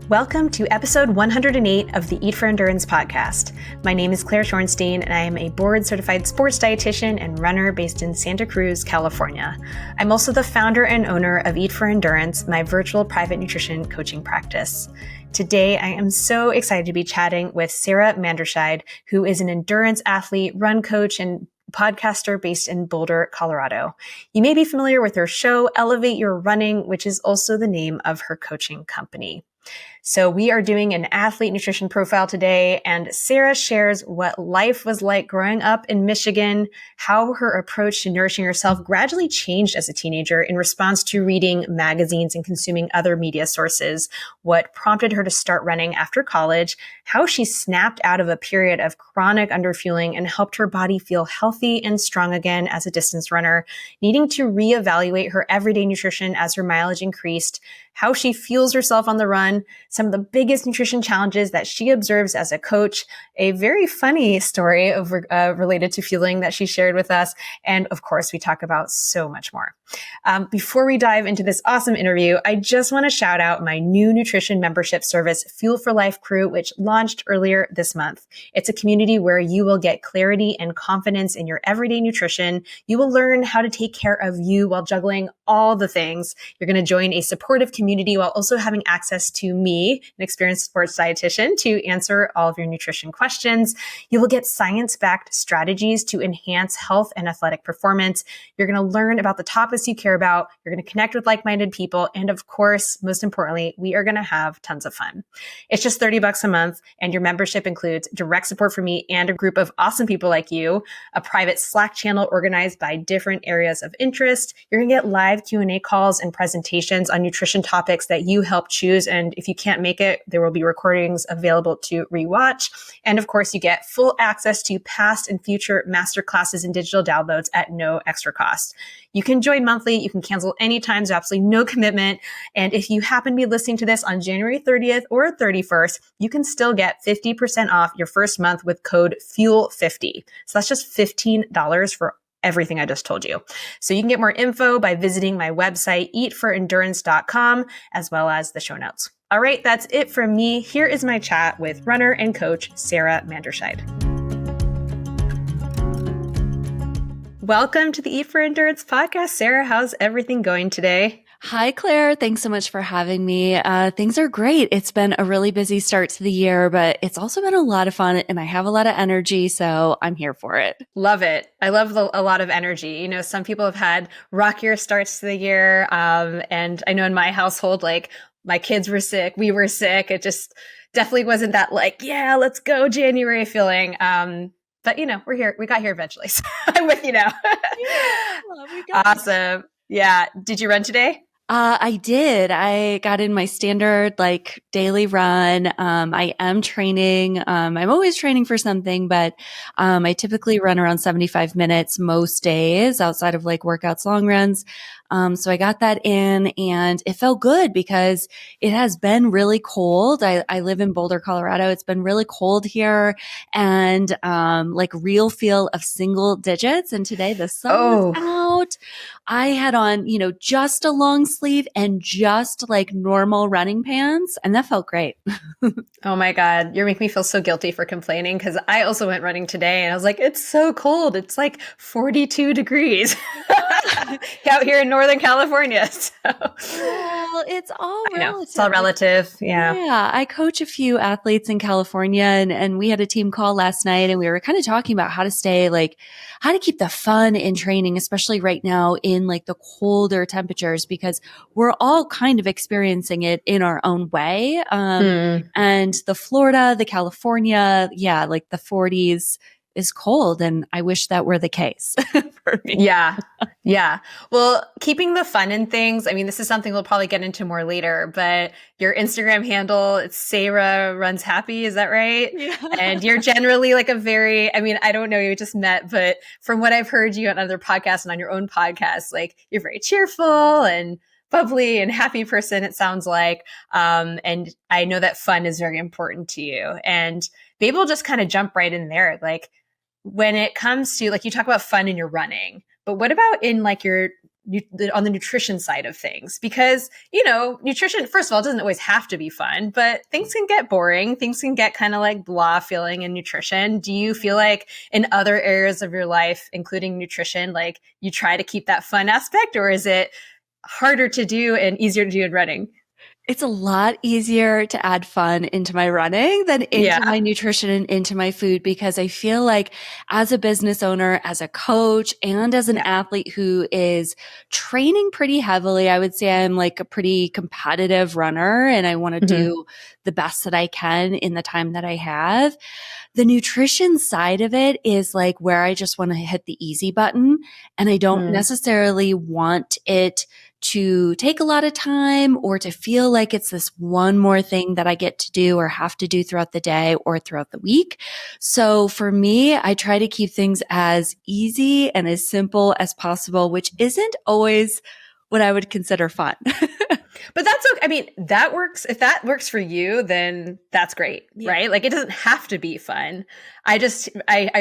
Welcome to episode 108 of the Eat for Endurance podcast. My name is Claire Schornstein, and I am a board-certified sports dietitian and runner based in Santa Cruz, California. I'm also the founder and owner of Eat for Endurance, my virtual private nutrition coaching practice. Today, I am so excited to be chatting with Sara Manderscheid, who is an endurance athlete, run coach, and podcaster based in Boulder, Colorado. You may be familiar with her show, Elevate Your Running, which is also the name of her coaching company. So we are doing an athlete nutrition profile today, and Sara shares what life was like growing up in Michigan, how her approach to nourishing herself gradually changed as a teenager in response to reading magazines and consuming other media sources, what prompted her to start running after college, how she snapped out of a period of chronic underfueling and helped her body feel healthy and strong again as a distance runner, needing to reevaluate her everyday nutrition as her mileage increased, how she fuels herself on the run, some of the biggest nutrition challenges that she observes as a coach, a very funny story related to fueling that she shared with us, and of course, we talk about so much more. Before we dive into this awesome interview, I just want to shout out my new nutrition membership service, Fuel for Life Crew, which launched earlier this month. It's a community where you will get clarity and confidence in your everyday nutrition. You will learn how to take care of you while juggling all the things. You're going to join a supportive community while also having access to me, an experienced sports dietitian, to answer all of your nutrition questions. You will get science-backed strategies to enhance health and athletic performance. You're going to learn about the topics you care about. You're going to connect with like-minded people. And of course, most importantly, we are going to have tons of fun. It's just $30 a month, and your membership includes direct support from me and a group of awesome people like you, a private Slack channel organized by different areas of interest. You're going to get live Q&A calls and presentations on nutrition topics that you help choose. And if you can't make it, there will be recordings available to rewatch. And of course, you get full access to past and future masterclasses and digital downloads at no extra cost. You can join monthly. You can cancel anytime. There's absolutely no commitment. And if you happen to be listening to this on January 30th or 31st, you can still get 50% off your first month with code FUEL50. So that's just $15 for everything I just told you. So you can get more info by visiting my website, eatforendurance.com, as well as the show notes. All right, that's it from me. Here is my chat with runner and coach, Sara Manderscheid. Welcome to the Eat for Endurance podcast. Sara, how's everything going today? Hi, Claire. Thanks so much for having me. Things are great. It's been a really busy start to the year, but it's also been a lot of fun and I have a lot of energy, so I'm here for it. Love it. I love a lot of energy. You know, some people have had rockier starts to the year. And I know in my household, like my kids were sick, we were sick. It just definitely wasn't that like, yeah, let's go January feeling. But you know, we're here. We got here eventually. So I'm with you now. Yeah, awesome. Yeah. Did you run today? I did. I got in my standard daily run. I am training. I'm always training for something, but I typically run around 75 minutes most days outside of workouts, long runs. So I got that in and it felt good because it has been really cold. I live in Boulder, Colorado. It's been really cold here and real feel of single digits. And today the sun was out. I had on, just a long sleeve and just normal running pants. And that felt great. Oh my God. You're making me feel so guilty for complaining because I also went running today and I was like, it's so cold. It's like 42 degrees out here in Northern California. So. Well, it's all relative. It's all relative. Yeah. Yeah. I coach a few athletes in California and we had a team call last night and we were kind of talking about how to stay how to keep the fun in training, especially right now in the colder temperatures, because we're all kind of experiencing it in our own way. And the Florida, the California, the 40s is cold. And I wish that were the case for me. Yeah. Yeah. Well, keeping the fun in things. I mean, this is something we'll probably get into more later, but your Instagram handle, it's Sara Runs Happy. Is that right? Yeah. And you're generally I don't know, you just met, but from what I've heard you on other podcasts and on your own podcast, you're very cheerful and bubbly and happy person, it sounds like. And I know that fun is very important to you. And maybe we'll just kind of jump right in there. When it comes to you talk about fun in your running, but what about in your on the nutrition side of things? Because, nutrition, first of all, doesn't always have to be fun, but things can get boring. Things can get kind of like blah feeling in nutrition. Do you feel like in other areas of your life, including nutrition, like you try to keep that fun aspect, or is it harder to do and easier to do in running? It's a lot easier to add fun into my running than into my nutrition and into my food, because I feel like as a business owner, as a coach, and as an athlete who is training pretty heavily, I would say I'm like a pretty competitive runner and I want to do the best that I can in the time that I have. The nutrition side of it is like where I just want to hit the easy button, and I don't necessarily want it to take a lot of time or to feel like it's this one more thing that I get to do or have to do throughout the day or throughout the week. So for me, I try to keep things as easy and as simple as possible, which isn't always what I would consider fun. But that's okay. I mean, that works. If that works for you, then that's great, right? Like it doesn't have to be fun. I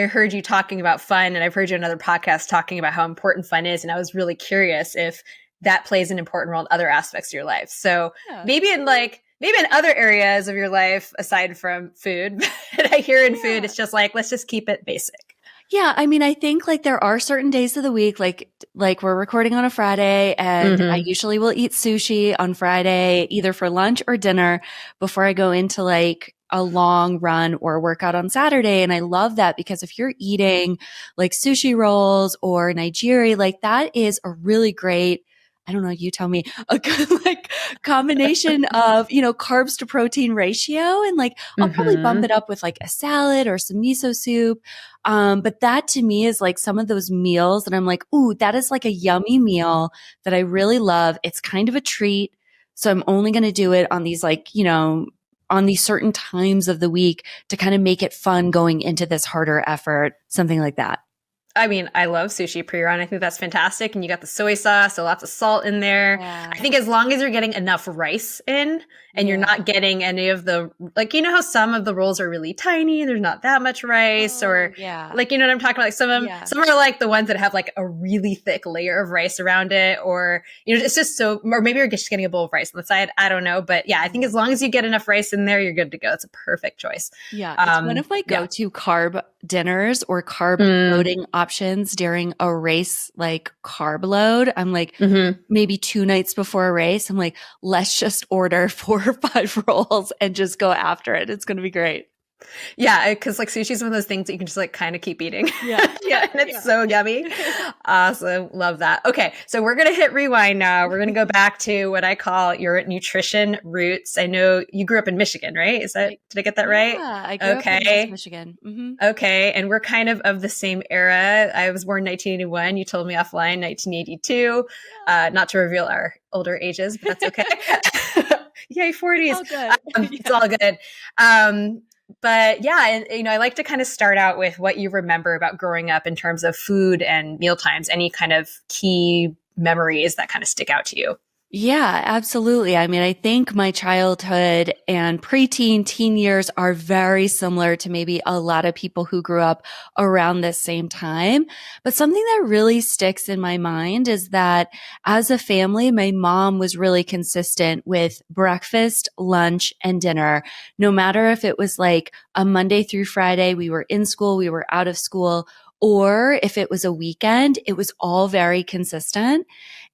heard you talking about fun, and I've heard you on other podcasts talking about how important fun is. And I was really curious if that plays an important role in other aspects of your life. So maybe in other areas of your life aside from food, but I hear in food, it's just like, let's just keep it basic. Yeah. I mean, I think like there are certain days of the week, like we're recording on a Friday, and I usually will eat sushi on Friday, either for lunch or dinner before I go into like a long run or workout on Saturday. And I love that, because if you're eating like sushi rolls or nigiri, like that is a really great, I don't know, you tell me, a good like combination of, carbs to protein ratio. And like, I'll probably bump it up with like a salad or some miso soup. But that to me is like some of those meals that I'm like, ooh, that is like a yummy meal that I really love. It's kind of a treat. So I'm only going to do it on these like, on these certain times of the week to kind of make it fun going into this harder effort, something like that. I mean, I love sushi pre-run. I think that's fantastic. And you got the soy sauce, so lots of salt in there. Yeah. I think as long as you're getting enough rice in and you're not getting any of the, like, how some of the rolls are really tiny, there's not that much rice, or like, what I'm talking about? Like some are like the ones that have like a really thick layer of rice around it, or, it's just so, or maybe you're just getting a bowl of rice on the side. I don't know. But yeah, I think as long as you get enough rice in there, you're good to go. It's a perfect choice. Yeah. It's one of my go-to carb dinners or carb loading options during a race, like carb load. I'm like, maybe 2 nights before a race, I'm like, let's just order 4 or 5 rolls and just go after it. It's going to be great. Yeah, because like sushi is one of those things that you can just like kind of keep eating. Yeah. And it's so yummy. Awesome. Love that. Okay. So we're going to hit rewind now. We're going to go back to what I call your nutrition roots. I know you grew up in Michigan, right? Did I get that right? Yeah, I grew up in West Michigan. Okay. And we're kind of the same era. I was born in 1981. You told me offline, 1982. Not to reveal our older ages, but that's okay. Yay, 40s. All good. It's all good. But yeah, and I like to kind of start out with what you remember about growing up in terms of food and meal times, any kind of key memories that kind of stick out to you. Yeah, absolutely. I mean, I think my childhood and preteen, teen years are very similar to maybe a lot of people who grew up around this same time. But something that really sticks in my mind is that as a family, my mom was really consistent with breakfast, lunch, and dinner. No matter if it was like a Monday through Friday, we were in school, we were out of school, or if it was a weekend, it was all very consistent.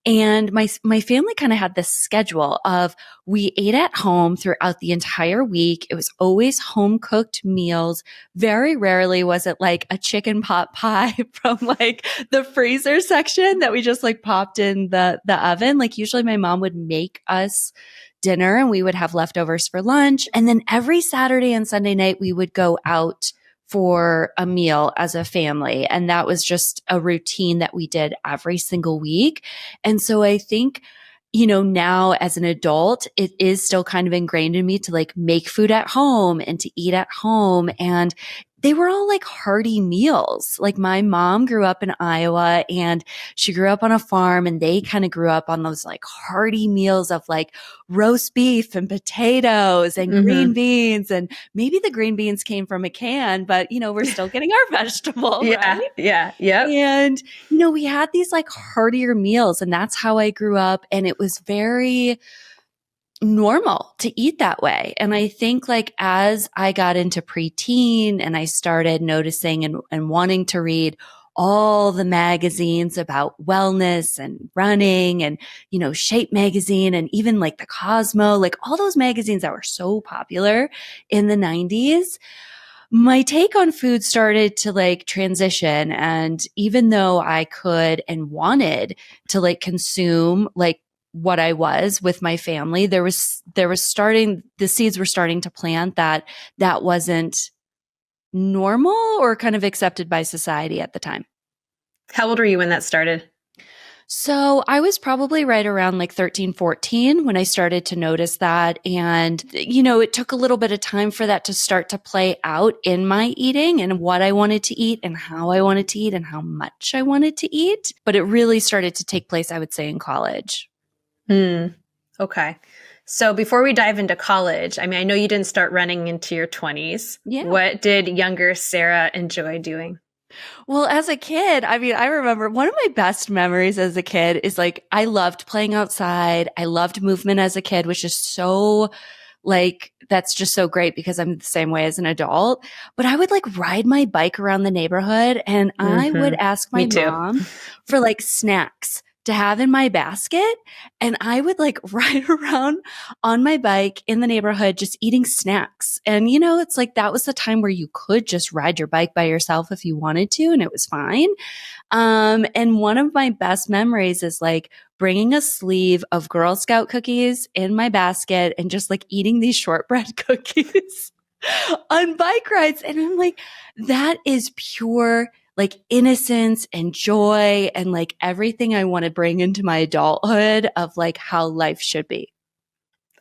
And my family kind of had this schedule of we ate at home throughout the entire week. It was always home cooked meals. Very rarely was it like a chicken pot pie from like the freezer section that we just like popped in the oven. Like usually my mom would make us dinner and we would have leftovers for lunch. And then every Saturday and Sunday night we would go out for a meal as a family. And that was just a routine that we did every single week. And so I think, now as an adult, it is still kind of ingrained in me to like make food at home and to eat at home. And they were all like hearty meals. Like my mom grew up in Iowa and she grew up on a farm, and they kind of grew up on those like hearty meals of like roast beef and potatoes and green Mm-hmm. beans. And maybe the green beans came from a can, but we're still getting our vegetable, right? Yeah. Yeah. Yep. And, we had these like heartier meals, and that's how I grew up. And it was very normal to eat that way. And I think like as I got into preteen and I started noticing and wanting to read all the magazines about wellness and running and, Shape magazine and even like the Cosmo, like all those magazines that were so popular in the 90s, my take on food started to like transition. And even though I could and wanted to like consume like what I was with my family, there was the seeds were starting to plant that wasn't normal or kind of accepted by society at the time. How old were you when that started? So I was probably right around like 13, 14 when I started to notice that. And, it took a little bit of time for that to start to play out in my eating and what I wanted to eat and how I wanted to eat and how much I wanted to eat. But it really started to take place, I would say, in college. Okay. So before we dive into college, I mean, I know you didn't start running into your 20s. Yeah. What did younger Sara enjoy doing? Well, as a kid, I mean, I remember one of my best memories as a kid is like, I loved playing outside. I loved movement as a kid, which is so like, that's just so great because I'm the same way as an adult. But I would like ride my bike around the neighborhood and I would ask Me my too. mom for like snacks to have in my basket. And I would like ride around on my bike in the neighborhood, just eating snacks. And, it's like that was the time where you could just ride your bike by yourself if you wanted to, and it was fine. And one of my best memories is like bringing a sleeve of Girl Scout cookies in my basket and just like eating these shortbread cookies on bike rides. And I'm like, that is pure like innocence and joy and like everything I want to bring into my adulthood of like how life should be.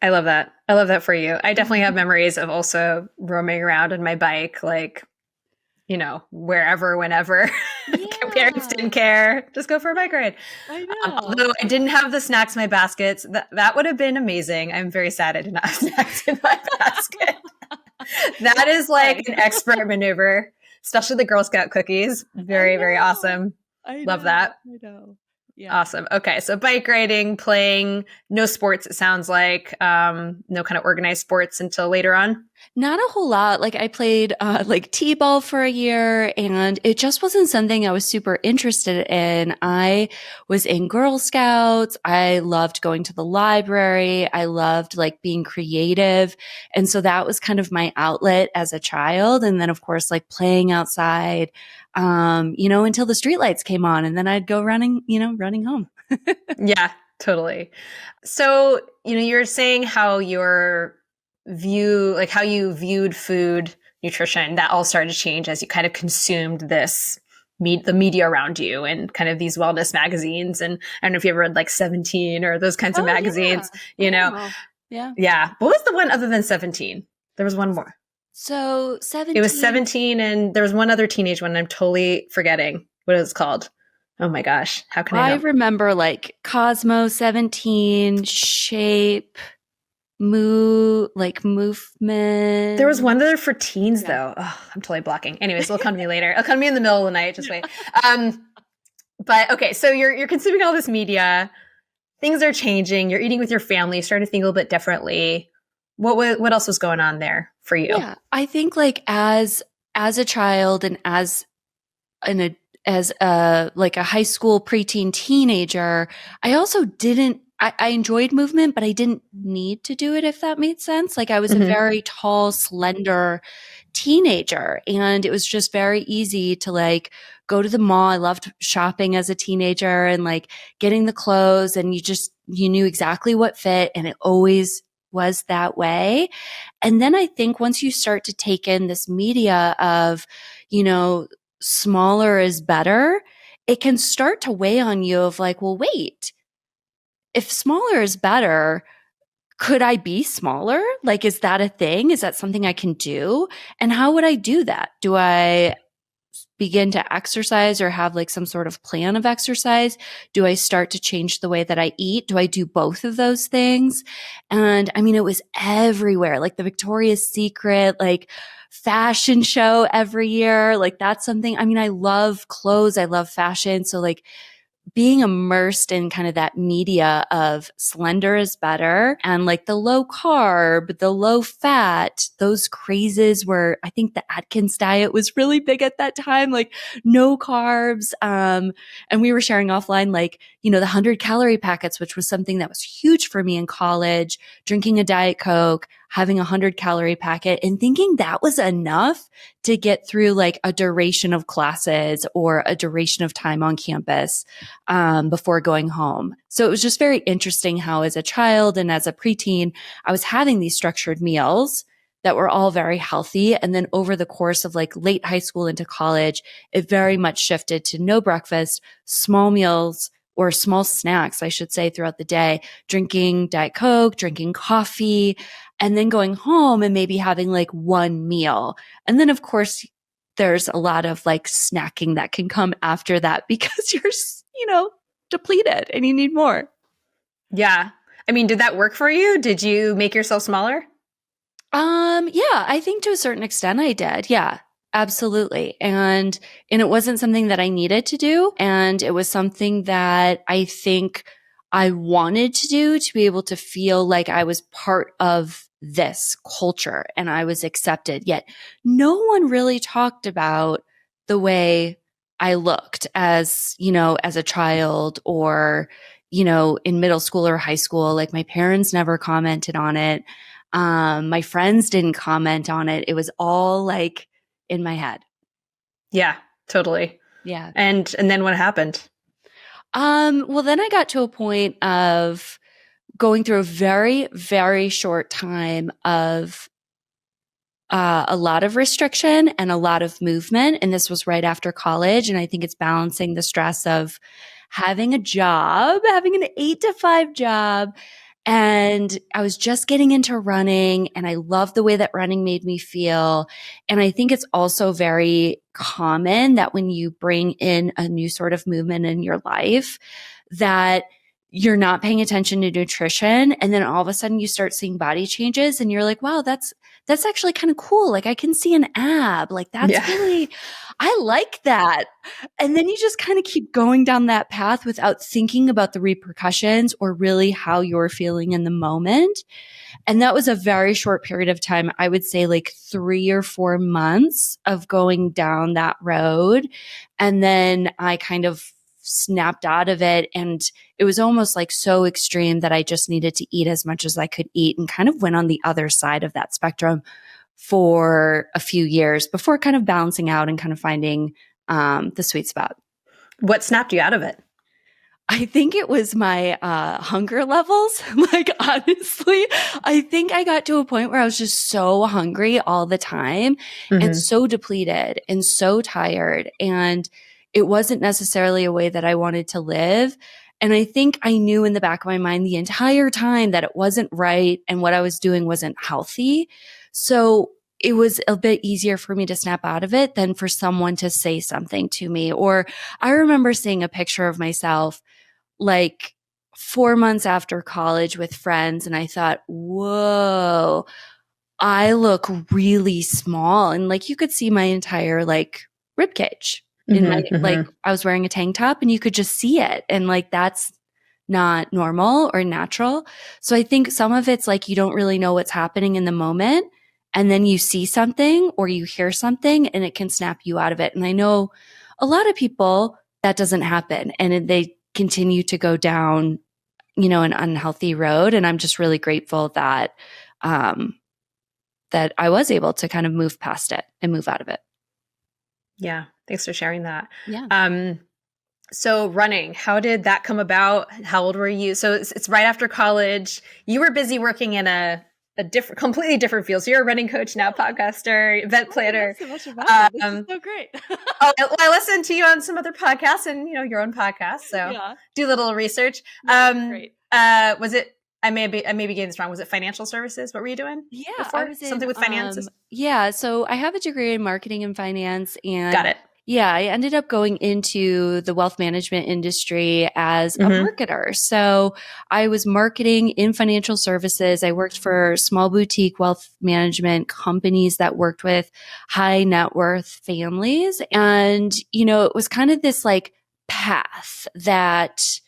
I love that. I love that for you. I definitely have memories of also roaming around on my bike, like, wherever, whenever. Parents didn't care. Just go for a bike ride. I know. Although I didn't have the snacks in my baskets, that would have been amazing. I'm very sad I did not have snacks in my basket. That is like an expert maneuver, especially the Girl Scout cookies. Very, very awesome. Love that. I know. Yeah. Awesome. Okay. So bike riding, playing, no sports, it sounds like, no kind of organized sports until later on. Not a whole lot. Like I played like t-ball for a year and it just wasn't something I was super interested in. I was in Girl Scouts. I loved going to the library. I loved like being creative. And so that was kind of my outlet as a child. And then of course, like playing outside, until the streetlights came on and then I'd go running home. Yeah, totally. So, you're saying how how you viewed food, nutrition, that all started to change as you kind of consumed the media around you and kind of these wellness magazines. And I don't know if you ever read like 17 or those kinds of magazines, Yeah. Yeah. What was the one other than 17? There was one more. So 17. It was 17 and there was one other teenage one. I'm totally forgetting what it was called. Oh my gosh. How can I know? I remember like Cosmo 17, Shape, Movement. There was one other for teens though. Oh, I'm totally blocking. Anyways, it'll come to me later. It'll come to me in the middle of the night. Just wait. But okay, so you're consuming all this media. Things are changing. You're eating with your family. You're starting to think a little bit differently. What else was going on there for you? Yeah, I think like as a child and as a like a high school preteen teenager, I also didn't. I enjoyed movement, but I didn't need to do it, if that made sense. Like I was a very tall, slender teenager, and it was just very easy to like go to the mall. I loved shopping as a teenager and like getting the clothes, and you knew exactly what fit, and it always was that way. And then I think once you start to take in this media of, smaller is better, it can start to weigh on you of like, well, wait, if smaller is better, could I be smaller? Like, is that a thing? Is that something I can do? And how would I do that? Do I begin to exercise or have like some sort of plan of exercise? Do I start to change the way that I eat? Do I do both of those things? And I mean, it was everywhere, like the Victoria's Secret, like fashion show every year. Like that's something, I mean, I love clothes. I love fashion. So like being immersed in kind of that media of slender is better and like the low carb, the low fat, those crazes where I think the Atkins diet was really big at that time, like no carbs. And we were sharing offline, like, the 100-calorie packets, which was something that was huge for me in college, drinking a Diet Coke, having a 100-calorie packet and thinking that was enough to get through like a duration of classes or a duration of time on campus before going home. So it was just very interesting how as a child and as a preteen, I was having these structured meals that were all very healthy. And then over the course of like late high school into college, it very much shifted to no breakfast, small meals, or small snacks, I should say, throughout the day, drinking Diet Coke, drinking coffee, and then going home and maybe having like one meal. And then, of course, there's a lot of like snacking that can come after that because you're, depleted and you need more. Yeah. I mean, did that work for you? Did you make yourself smaller? Yeah, I think to a certain extent I did. Yeah, absolutely. And it wasn't something that I needed to do. And it was something that I think I wanted to do to be able to feel like I was part of this culture and I was accepted. Yet no one really talked about the way I looked as a child or, in middle school or high school. Like my parents never commented on it. My friends didn't comment on it. It was all like in my head. Yeah, totally. Yeah. And then what happened? Well, then I got to a point of going through a very, very short time of a lot of restriction and a lot of movement. And this was right after college. And I think it's balancing the stress of having a job, having an 8 to 5 job. And I was just getting into running and I love the way that running made me feel. And I think it's also very common that when you bring in a new sort of movement in your life, that you're not paying attention to nutrition. And then all of a sudden you start seeing body changes and you're like, wow, that's actually kind of cool. Like I can see an ab. Like that's really, I like that. And then you just kind of keep going down that path without thinking about the repercussions or really how you're feeling in the moment. And that was a very short period of time. I would say like 3 or 4 months of going down that road. And then I kind of snapped out of it. And it was almost like so extreme that I just needed to eat as much as I could eat and kind of went on the other side of that spectrum for a few years before kind of balancing out and kind of finding the sweet spot. What snapped you out of it? I think it was my hunger levels. Like, honestly, I think I got to a point where I was just so hungry all the time and so depleted and so tired. And it wasn't necessarily a way that I wanted to live. And I think I knew in the back of my mind the entire time that it wasn't right and what I was doing wasn't healthy. So it was a bit easier for me to snap out of it than for someone to say something to me. Or I remember seeing a picture of myself like 4 months after college with friends, and I thought, whoa, I look really small. And like you could see my entire like rib cage in my like I was wearing a tank top and you could just see it. And like that's not normal or natural. So I think some of it's like you don't really know what's happening in the moment. And then you see something or you hear something and it can snap you out of it. And I know a lot of people that doesn't happen and they continue to go down, an unhealthy road. And I'm just really grateful that, that I was able to kind of move past it and move out of it. Yeah. Thanks for sharing that. Yeah. So running, how did that come about? How old were you? So it's right after college. You were busy working in a completely different field. So you're a running coach now, podcaster, event planner. So much about it. This is so great. I listened to you on some other podcasts and your own podcast. So do a little research. Great. Was it I may be getting this wrong. Was it financial services? What were you doing Yeah, I before? was Something in with finances? yeah, so I have a degree in marketing and finance, Got and it. yeah, I ended up going into the wealth management industry as a Mm-hmm. marketer. So I was marketing in financial services. I worked for small boutique wealth management companies that worked with high net worth families. And, it was kind of this like path that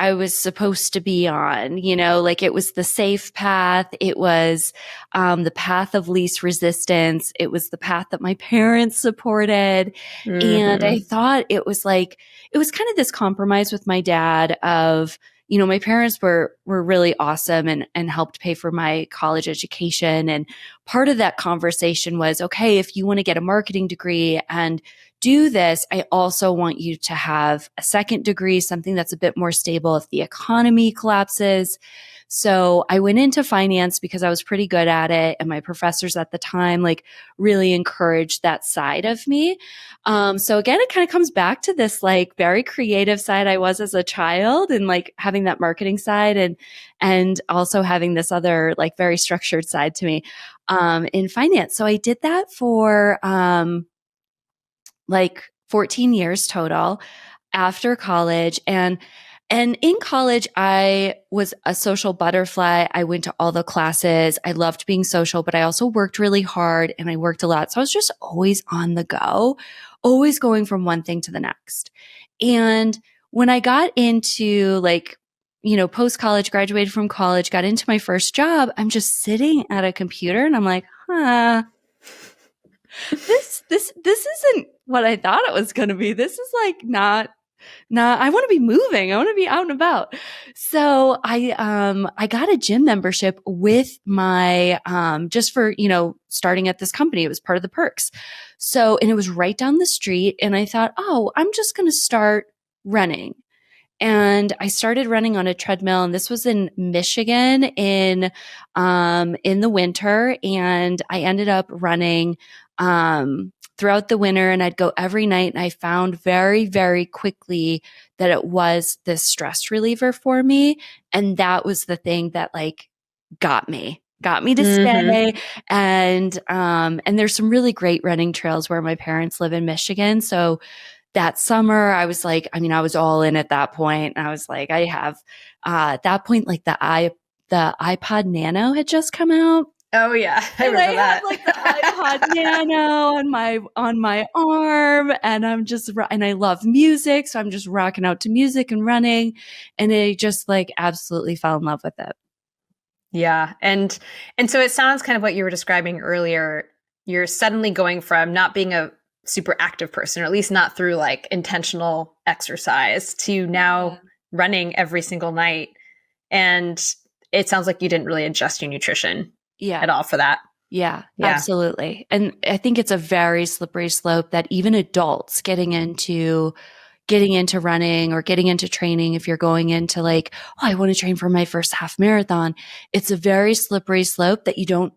I was supposed to be on, like it was the safe path. It was the path of least resistance. It was the path that my parents supported. And I Mm-hmm. thought it was kind of this compromise with my dad of, my parents were really awesome and helped pay for my college education. And part of that conversation was, okay, if you want to get a marketing degree and do this, I also want you to have a second degree, something that's a bit more stable if the economy collapses. So I went into finance because I was pretty good at it. And my professors at the time, like, really encouraged that side of me. So again, it kind of comes back to this like very creative side I was as a child and like having that marketing side and also having this other like very structured side to me, in finance. So I did that for, like 14 years total after college. And in college, I was a social butterfly. I went to all the classes. I loved being social, but I also worked really hard and I worked a lot. So I was just always on the go, always going from one thing to the next. And when I got into like, post college, graduated from college, got into my first job, I'm just sitting at a computer and I'm like, this isn't what I thought it was going to be. This is like not, I want to be moving. I want to be out and about. So I got a gym membership with my, just for, starting at this company. It was part of the perks. So, and it was right down the street. And I thought, oh, I'm just going to start running. And I started running on a treadmill, and this was in Michigan in the winter. And I ended up running throughout the winter, and I'd go every night. And I found very, very quickly that it was this stress reliever for me, and that was the thing that like got me to Mm-hmm. stay. And there's some really great running trails where my parents live in Michigan, so that summer, I was like, I was all in at that point. I was like, I have, at that point, like the iPod Nano had just come out. Oh yeah, I And I remember had that. like the iPod Nano on my arm, and and I love music, so I'm just rocking out to music and running, and I just like absolutely fell in love with it. Yeah. And so it sounds kind of what you were describing earlier. You're suddenly going from not being a super active person, or at least not through like intentional exercise, to Yeah. now running every single night. And it sounds like you didn't really adjust your nutrition Yeah. at all for that. Yeah, Yeah. absolutely. And I think it's a very slippery slope that even adults getting into running or getting into training, if you're going into like, oh, I want to train for my first half marathon, it's a very slippery slope that you don't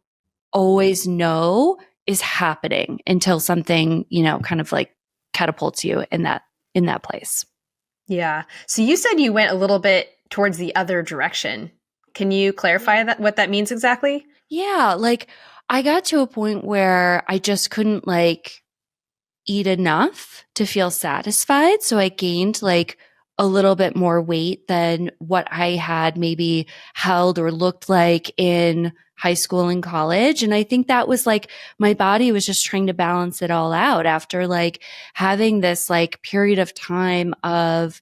always know is happening until something, kind of like catapults you in that place. Yeah. So you said you went a little bit towards the other direction. Can you clarify that what that means exactly? Yeah, like I got to a point where I just couldn't like eat enough to feel satisfied. So I gained like a little bit more weight than what I had maybe held or looked like in high school and college. And I think that was like my body was just trying to balance it all out after like having this like period of time of,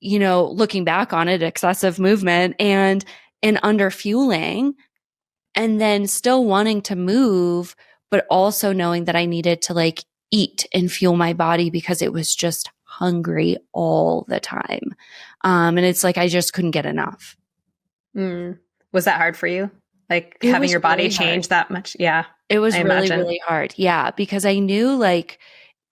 looking back on it, excessive movement and under fueling, and then still wanting to move, but also knowing that I needed to like eat and fuel my body because it was just hungry all the time. And it's like I just couldn't get enough. Mm. Was that hard for you? Like It having was your body really hard. change that much? Yeah, It I was really, imagine. really hard. Yeah, because I knew like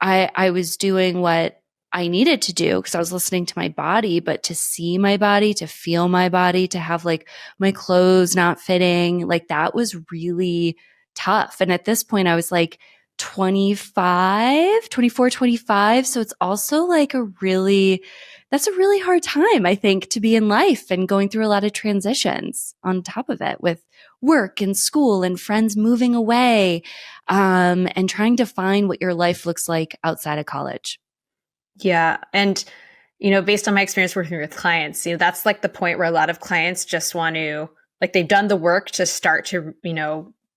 I was doing what I needed to do because I was listening to my body, but to see my body, to feel my body, to have like my clothes not fitting, like that was really tough. And at this point, I was like 24, 25. So it's also like that's a really hard time, I think, to be in life and going through a lot of transitions on top of it with work and school and friends moving away, and trying to find what your life looks like outside of college. Yeah. And, based on my experience working with clients, that's like the point where a lot of clients just want to, like, they've done the work to start to,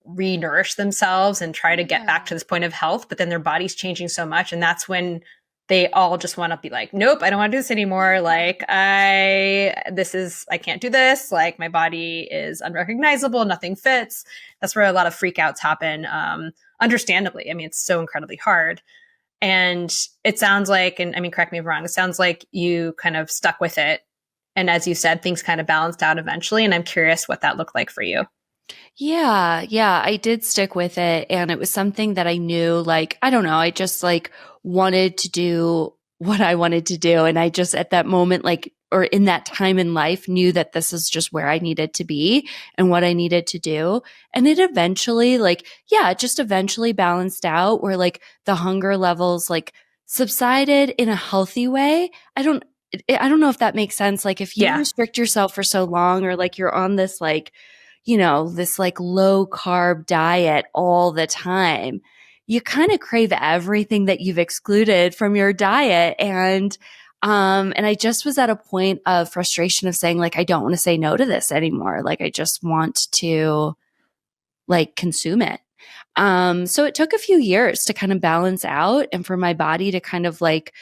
re-nourish themselves and try to get back to this point of health, but then their body's changing so much. And that's when they all just want to be like, nope, I don't want to do this anymore. Like, I can't do this. Like, my body is unrecognizable. Nothing fits. That's where a lot of freakouts happen. Understandably. I mean, it's so incredibly hard. And it sounds like, and I mean, correct me if I'm wrong, it sounds like you kind of stuck with it. And as you said, things kind of balanced out eventually. And I'm curious what that looked like for you. Yeah, I did stick with it. And it was something that I knew, like, I don't know, I just like wanted to do what I wanted to do. And I just at that moment, like, or in that time in life, knew that this is just where I needed to be and what I needed to do. And it eventually, like, yeah, it just eventually balanced out where like the hunger levels like subsided in a healthy way. I don't know if that makes sense. Like if you Yeah. restrict yourself for so long or like you're on this like, this like low carb diet all the time, you kind of crave everything that you've excluded from your diet. And I just was at a point of frustration of saying like, I don't want to say no to this anymore. Like, I just want to like consume it. So it took a few years to kind of balance out and for my body to kind of like,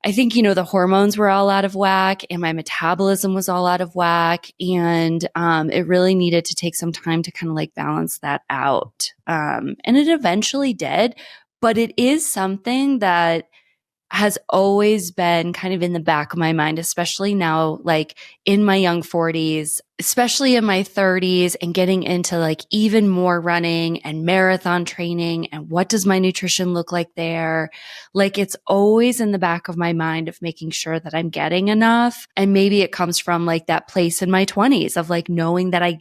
I think, the hormones were all out of whack and my metabolism was all out of whack. And it really needed to take some time to kind of like balance that out. And it eventually did. But it is something that has always been kind of in the back of my mind, especially now, like in my young 40s, especially in my 30s, and getting into like even more running and marathon training. And what does my nutrition look like there? Like it's always in the back of my mind of making sure that I'm getting enough. And maybe it comes from like that place in my 20s of like knowing that I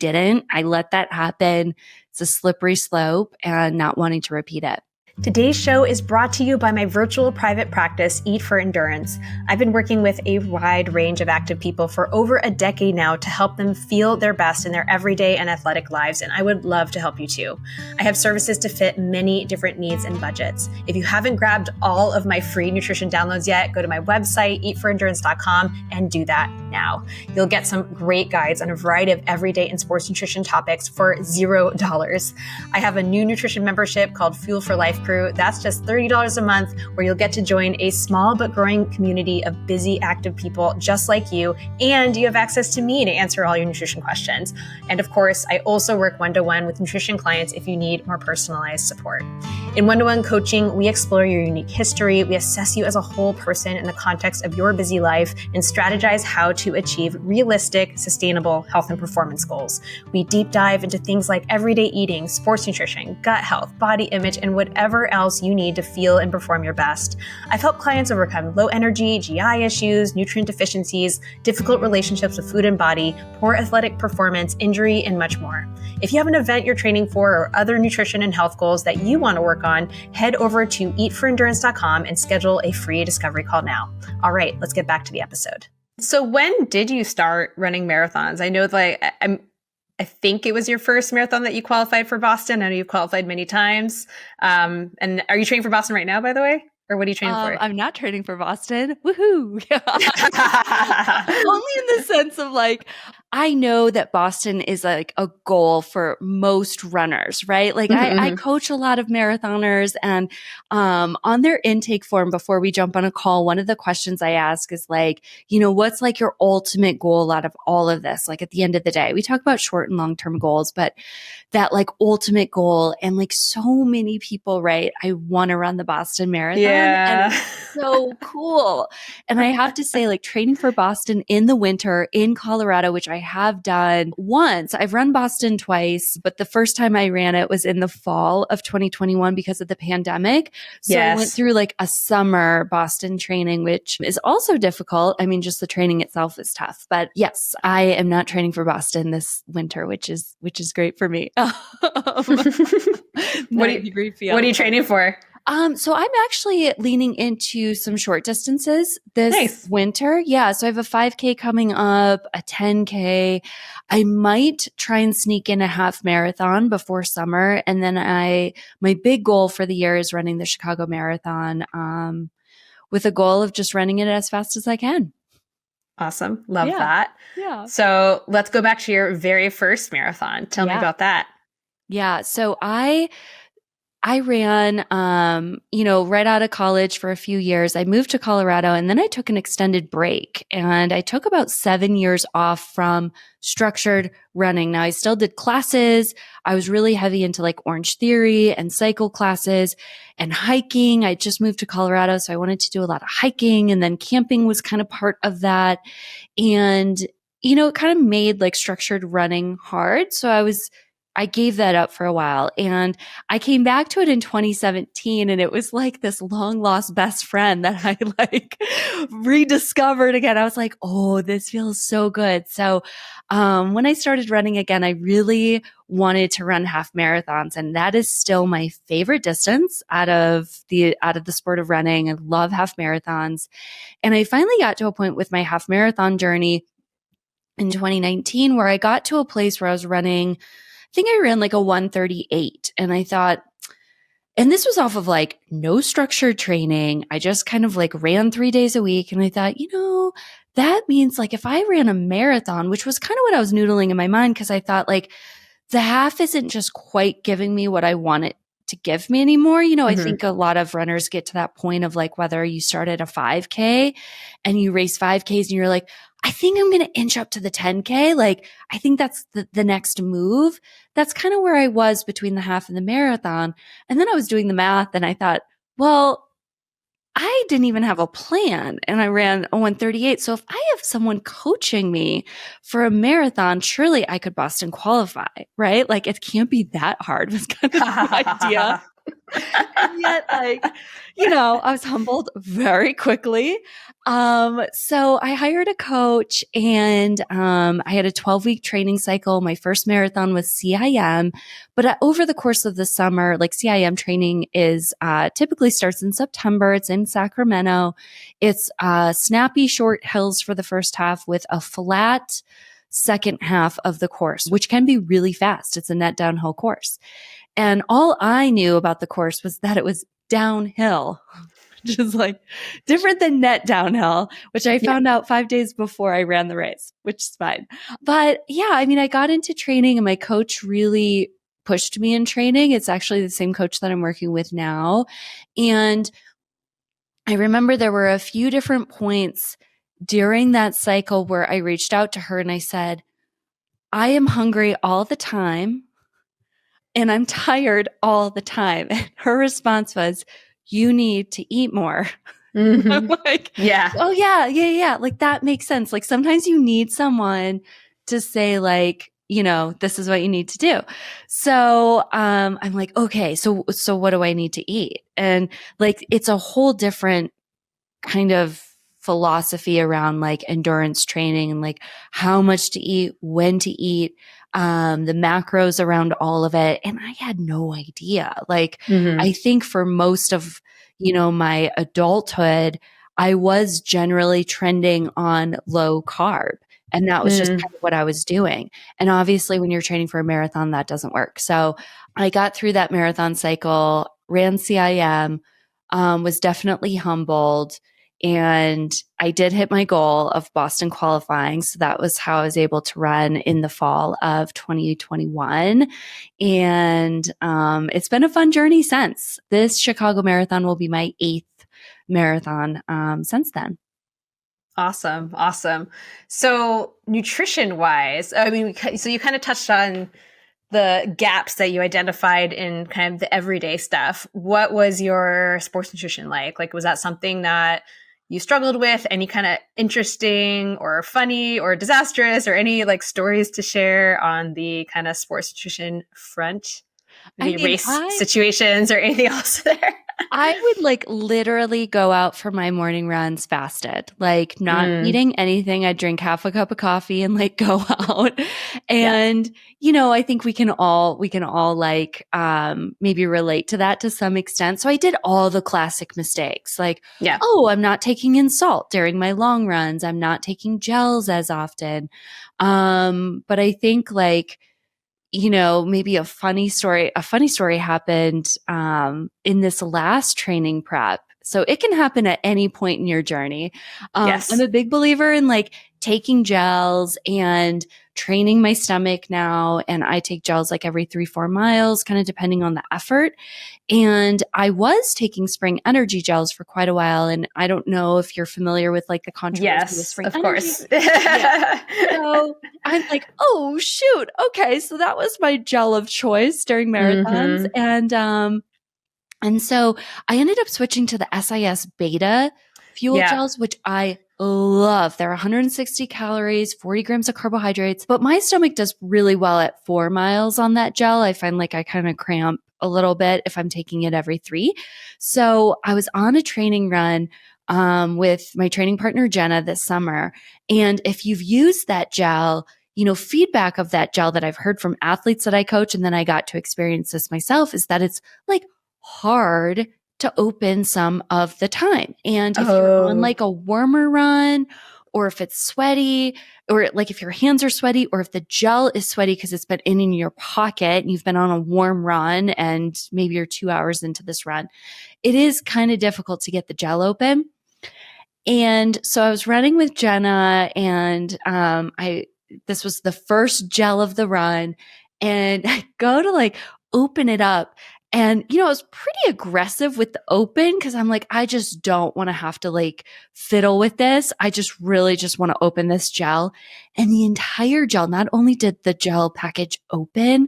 let that happen. It's a slippery slope and not wanting to repeat it. Today's show is brought to you by my virtual private practice, Eat for Endurance. I've been working with a wide range of active people for over a decade now to help them feel their best in their everyday and athletic lives, and I would love to help you too. I have services to fit many different needs and budgets. If you haven't grabbed all of my free nutrition downloads yet, go to my website, eatforendurance.com, and do that now. You'll get some great guides on a variety of everyday and sports nutrition topics for $0. I have a new nutrition membership called Fuel for Life Crew. That's just $30 a month, where you'll get to join a small but growing community of busy, active people just like you, and you have access to me to answer all your nutrition questions. And of course, I also work one-to-one with nutrition clients if you need more personalized support. In one-to-one coaching, we explore your unique history, we assess you as a whole person in the context of your busy life, and strategize how to achieve realistic, sustainable health and performance goals. We deep dive into things like everyday eating, sports nutrition, gut health, body image, and whatever else you need to feel and perform your best. I've helped clients overcome low energy, GI issues, nutrient deficiencies, difficult relationships with food and body, poor athletic performance, injury, and much more. If you have an event you're training for or other nutrition and health goals that you want to work on, head over to eatforendurance.com and schedule a free discovery call now. All right, let's get back to the episode. So when did you start running marathons? I know that I think it was your first marathon that you qualified for Boston. I know you've qualified many times. And are you training for Boston right now, by the way? Or what are you training for? I'm not training for Boston. Woohoo! Only in the sense of like, I know that Boston is like a goal for most runners, right? Like I coach a lot of marathoners, and on their intake form before we jump on a call, one of the questions I ask is like, what's like your ultimate goal out of all of this? Like at the end of the day, we talk about short and long-term goals, but that like ultimate goal, and like so many people, right? I want to run the Boston Marathon. Yeah. And it's so cool. And I have to say, like training for Boston in the winter in Colorado, which I have done once. I've run Boston twice, but the first time I ran it was in the fall of 2021 because of the pandemic. So I went through like a summer Boston training, which is also difficult. I mean, just the training itself is tough. But yes, I am not training for Boston this winter, which is great for me. What 90-degree what are you field. training for? So I'm actually leaning into some short distances this Nice. winter. Yeah. So I have a 5K coming up, a 10K. I might try and sneak in a half marathon before summer. And then my big goal for the year is running the Chicago Marathon, with a goal of just running it as fast as I can. Awesome. Love Yeah. that. Yeah. So let's go back to your very first marathon. Tell me Yeah. about that. Yeah. So I ran, right out of college for a few years. I moved to Colorado and then I took an extended break and I took about 7 years off from structured running. Now I still did classes. I was really heavy into like Orange Theory and cycle classes and hiking. I just moved to Colorado. So I wanted to do a lot of hiking, and then camping was kind of part of that. And, it kind of made like structured running hard. So I gave that up for a while, and I came back to it in 2017, and it was like this long lost best friend that I like rediscovered again. I was like, oh, this feels so good. So, when I started running again, I really wanted to run half marathons, and that is still my favorite distance out of the sport of running. I love half marathons. And I finally got to a point with my half marathon journey in 2019 where I got to a place where I was running, I think I ran like a 138, and I thought, and this was off of like no structured training. I just kind of like ran 3 days a week. And I thought, that means like if I ran a marathon, which was kind of what I was noodling in my mind, because I thought like the half isn't just quite giving me what I want it to give me anymore. I think a lot of runners get to that point of like whether you start at a 5K and you race 5Ks and you're like, I think I'm going to inch up to the 10K. Like, I think that's the next move. That's kind of where I was between the half and the marathon. And then I was doing the math and I thought, well, I didn't even have a plan and I ran a 138. So if I have someone coaching me for a marathon, surely I could Boston qualify, right? Like it can't be that hard was kind of the idea. And yet, like, I was humbled very quickly. So I hired a coach and I had a 12-week training cycle. My first marathon was CIM, but over the course of the summer, like CIM training is typically starts in September. It's in Sacramento. It's snappy short hills for the first half with a flat second half of the course, which can be really fast. It's a net downhill course. And all I knew about the course was that it was downhill, which is like different than net downhill, which I found out 5 days before I ran the race, which is fine. But yeah, I mean, I got into training and my coach really pushed me in training. It's actually the same coach that I'm working with now. And I remember there were a few different points during that cycle where I reached out to her and I said, I am hungry all the time and I'm tired all the time. And her response was, you need to eat more. I'm like, yeah. oh yeah. Like that makes sense. Like sometimes you need someone to say like, this is what you need to do. So, I'm like, okay, so what do I need to eat? And like, it's a whole different kind of philosophy around like endurance training and like how much to eat, when to eat, the macros around all of it. And I had no idea. Like, I think for most of, my adulthood, I was generally trending on low carb. And that was just kind of what I was doing. And obviously, when you're training for a marathon, that doesn't work. So I got through that marathon cycle, ran CIM, was definitely humbled. And I did hit my goal of Boston qualifying. So that was how I was able to run in the fall of 2021. And it's been a fun journey since. This Chicago Marathon will be my 8th marathon since then. Awesome. Awesome. So nutrition wise, I mean, so you kind of touched on the gaps that you identified in kind of the everyday stuff. What was your sports nutrition like? Like, was that something that you struggled with? Any kind of interesting or funny or disastrous or any like stories to share on the kind of sports nutrition front? Maybe race situations or anything else there? I would like literally go out for my morning runs fasted, like not eating anything. I'd drink half a cup of coffee and like go out. Yeah. And, I think we can all like, maybe relate to that to some extent. So I did all the classic mistakes like, Yeah. oh, I'm not taking in salt during my long runs. I'm not taking gels as often. But I think like, maybe a funny story happened in this last training prep. So it can happen at any point in your journey. I'm Yes. a big believer in like taking gels and training my stomach now. And I take gels like every 3-4 miles, kind of depending on the effort. And I was taking spring energy gels for quite a while. And I don't know if you're familiar with like the controversy with Yes, spring of energy. course. Yeah. So I'm like, oh shoot. Okay. So that was my gel of choice during marathons. Hmm. And so I ended up switching to the SIS beta fuel Yeah. gels, which I love. They're 160 calories, 40 grams of carbohydrates, but my stomach does really well at 4 miles on that gel. I find like I kind of cramp a little bit if I'm taking it every 3. So I was on a training run with my training partner, Jenna, this summer. And if you've used that gel, feedback of that gel that I've heard from athletes that I coach, and then I got to experience this myself, is that it's like hard to open some of the time. And if you're on Oh, like a warmer run, or if it's sweaty, or like if your hands are sweaty, or if the gel is sweaty because it's been in your pocket and you've been on a warm run and maybe you're 2 hours into this run, it is kind of difficult to get the gel open. And so I was running with Jenna, and I this was the first gel of the run, and I go to like open it up. And I was pretty aggressive with the open because I'm like, I just don't want to have to like fiddle with this. I just really just want to open this gel. And the entire gel, not only did the gel package open,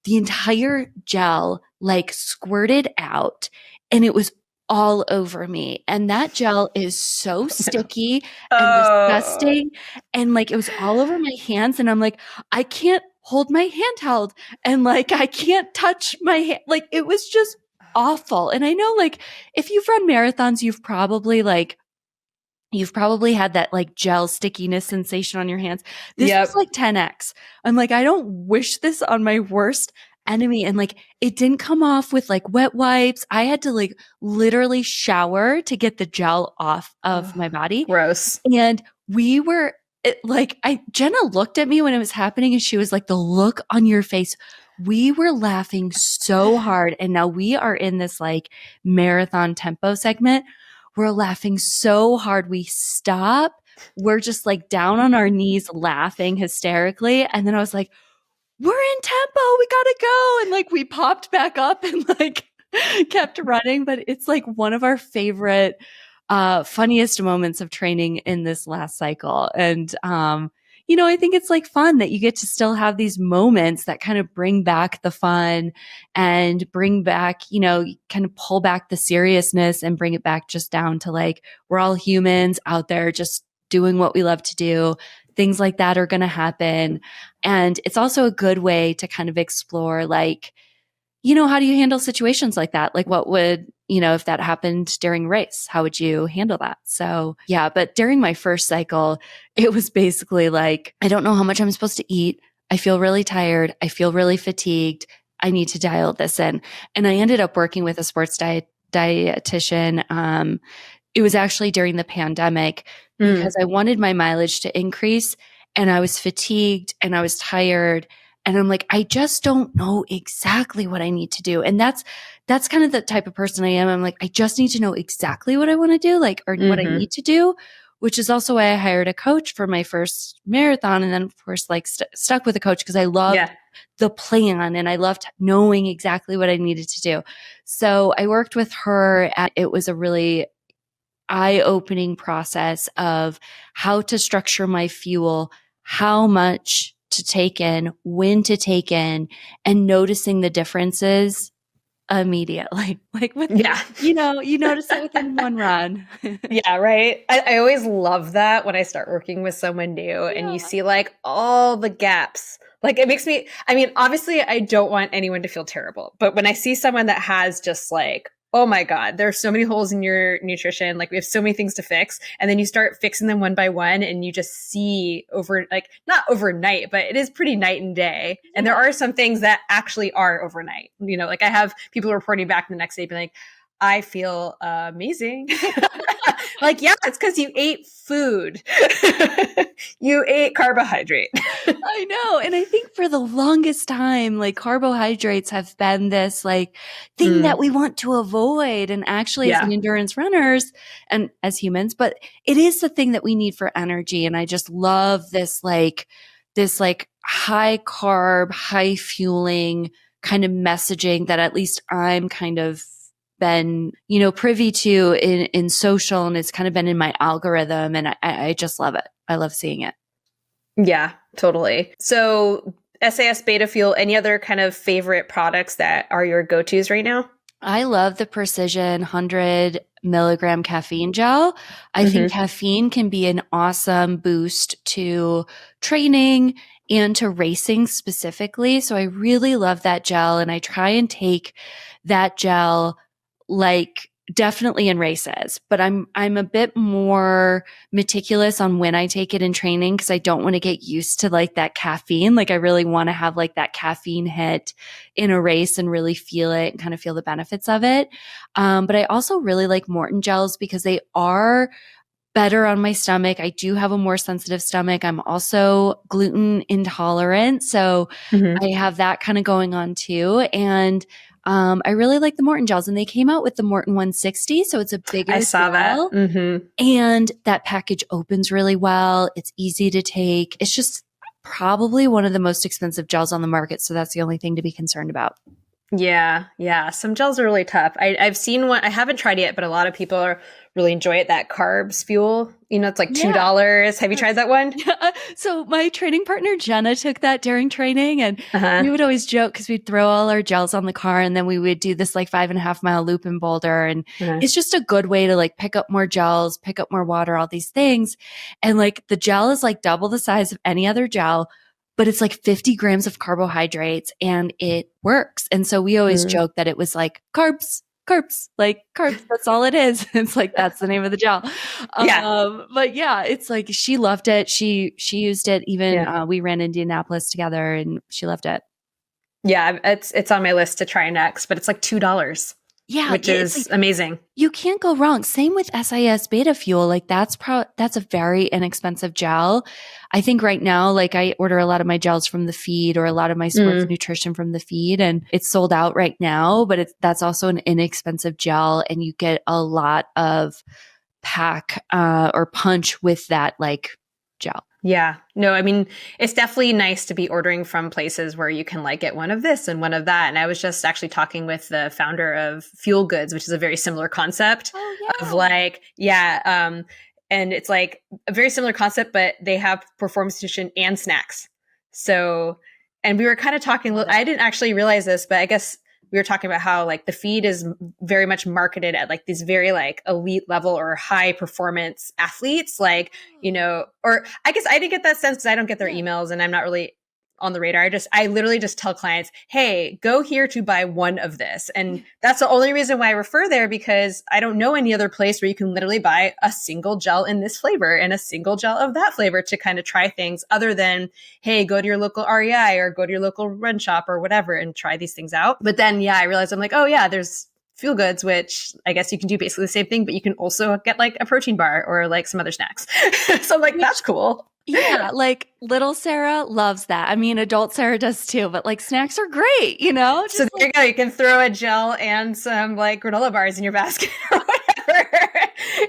the entire gel like squirted out, and it was all over me. And that gel is so sticky and oh, disgusting. And like it was all over my hands. And I'm like, I can't hold my handheld. And like I can't touch my hand. Like it was just awful. And I know like if you've run marathons, you've probably had that like gel stickiness sensation on your hands. This was yep. like 10x. I'm like, I don't wish this on my worst enemy. And like, it didn't come off with like wet wipes. I had to like literally shower to get the gel off of Oh, my body. gross. And we were Jenna looked at me when it was happening, and she was like, the look on your face. We were laughing so hard. And now we are in this like marathon tempo segment. We're laughing so hard. We stop. We're just like down on our knees laughing hysterically. And then I was like, we're in tempo. We gotta go. And like we popped back up and like kept running. But it's like one of our favorite, funniest moments of training in this last cycle. And, I think it's like fun that you get to still have these moments that kind of bring back the fun and bring back, kind of pull back the seriousness and bring it back just down to like, we're all humans out there just doing what we love to do. Things like that are going to happen. And it's also a good way to kind of explore, like, how do you handle situations like that? Like, what would, if that happened during a race, how would you handle that? So, yeah. But during my first cycle, it was basically like, I don't know how much I'm supposed to eat. I feel really tired. I feel really fatigued. I need to dial this in. And I ended up working with a sports dietitian. It was actually during the pandemic because Mm. I wanted my mileage to increase, and I was fatigued and I was tired. And I'm like, I just don't know exactly what I need to do. And that's kind of the type of person I am. I'm like, I just need to know exactly what I want to do, like, or what I Hmm. need to do, which is also why I hired a coach for my first marathon. And then of course, like stuck with a coach because I loved Yeah. the plan and I loved knowing exactly what I needed to do. So I worked with her. It was a really eye-opening process of how to structure my fuel, how much to take in, when to take in, and noticing the differences immediately. Like with, Yeah. you notice it within one run. Yeah, right. I always love that when I start working with someone new and you Yeah. see like all the gaps. Like it makes me, I mean, obviously I don't want anyone to feel terrible, but when I see someone that has just like Oh my God, there are so many holes in your nutrition. Like we have so many things to fix. And then you start fixing them one by one and you just see over, like not overnight, but it is pretty night and day. And there Yeah. are some things that actually are overnight. Like I have people reporting back the next day being like, I feel amazing. Like, yeah, it's because you ate food. You ate carbohydrate. I know. And I think for the longest time, like carbohydrates have been this like thing that Mm, we want to avoid. And actually as yeah. an endurance runners and as humans, but it is the thing that we need for energy. And I just love this like high carb, high fueling kind of messaging that at least I'm kind of been, privy to in social, and it's kind of been in my algorithm, and I just love it. I love seeing it. Yeah, totally. So SAS Beta Fuel, any other kind of favorite products that are your go-tos right now? I love the Precision 100 milligram caffeine gel. I think Mm-hmm. caffeine can be an awesome boost to training and to racing specifically. So I really love that gel, and I try and take that gel like definitely in races, but I'm a bit more meticulous on when I take it in training because I don't want to get used to like that caffeine. Like I really want to have like that caffeine hit in a race and really feel it and kind of feel the benefits of it. But I also really like Morton gels because they are better on my stomach. I do have a more sensitive stomach. I'm also gluten intolerant. So Mm-hmm. I have that kind of going on too. And I really like the Morton gels, and they came out with the Morton 160. So it's a I bigger saw that. gel, Mm-hmm. and that package opens really well. It's easy to take. It's just probably one of the most expensive gels on the market. So that's the only thing to be concerned about. Yeah, yeah. Some gels are really tough. I've seen one. I haven't tried it yet, but a lot of people really enjoy it. That carbs fuel. It's like Yeah. $2. Have you tried that one? Yeah. So my training partner Jenna took that during training, and Uh-huh. we would always joke because we'd throw all our gels on the car, and then we would do this like 5.5 mile loop in Boulder. And Uh-huh. it's just a good way to like pick up more gels, pick up more water, all these things. And like the gel is like double the size of any other gel, but it's like 50 grams of carbohydrates and it works. And so we always Mm. joke that it was like carbs, like carbs. That's all it is. It's like, that's the name of the gel. Yeah, But yeah, it's like, she loved it. She used it. Even, yeah, we ran Indianapolis together and she loved it. yeah. It's on my list to try next, but it's like $2, Yeah. which It's is like, amazing. you can't go wrong. Same with SIS beta fuel. Like that's a very inexpensive gel. I think right now, like I order a lot of my gels from the feed or a lot of my sports Mm. nutrition from the feed, and it's sold out right now, but that's also an inexpensive gel, and you get a lot of pack, or punch with that like gel. Yeah. No, I mean, it's definitely nice to be ordering from places where you can like get one of this and one of that. And I was just actually talking with the founder of Fuel Goods, which is a very similar concept Oh of yeah. like, yeah, and it's like a very similar concept, but they have performance nutrition and snacks. So, and we were kind of talking, Love it. I didn't actually realize this, but I guess we were talking about how like the feed is very much marketed at like these very like elite level or high performance athletes, like, or I guess I didn't get that sense because I don't get their Yeah. emails and I'm not really on the radar. I literally just tell clients, hey, go here to buy one of this. And that's the only reason why I refer there, because I don't know any other place where you can literally buy a single gel in this flavor and a single gel of that flavor to kind of try things other than, hey, go to your local REI or go to your local run shop or whatever and try these things out. But then, yeah, I realized I'm like, oh yeah, there's Fuel Goods, which I guess you can do basically the same thing, but you can also get like a protein bar or like some other snacks. So I'm like, that's Which, cool. yeah, like little Sarah loves that. I mean, adult Sarah does too, but like snacks are great, So just there like, you go. You can throw a gel and some like granola bars in your basket or whatever.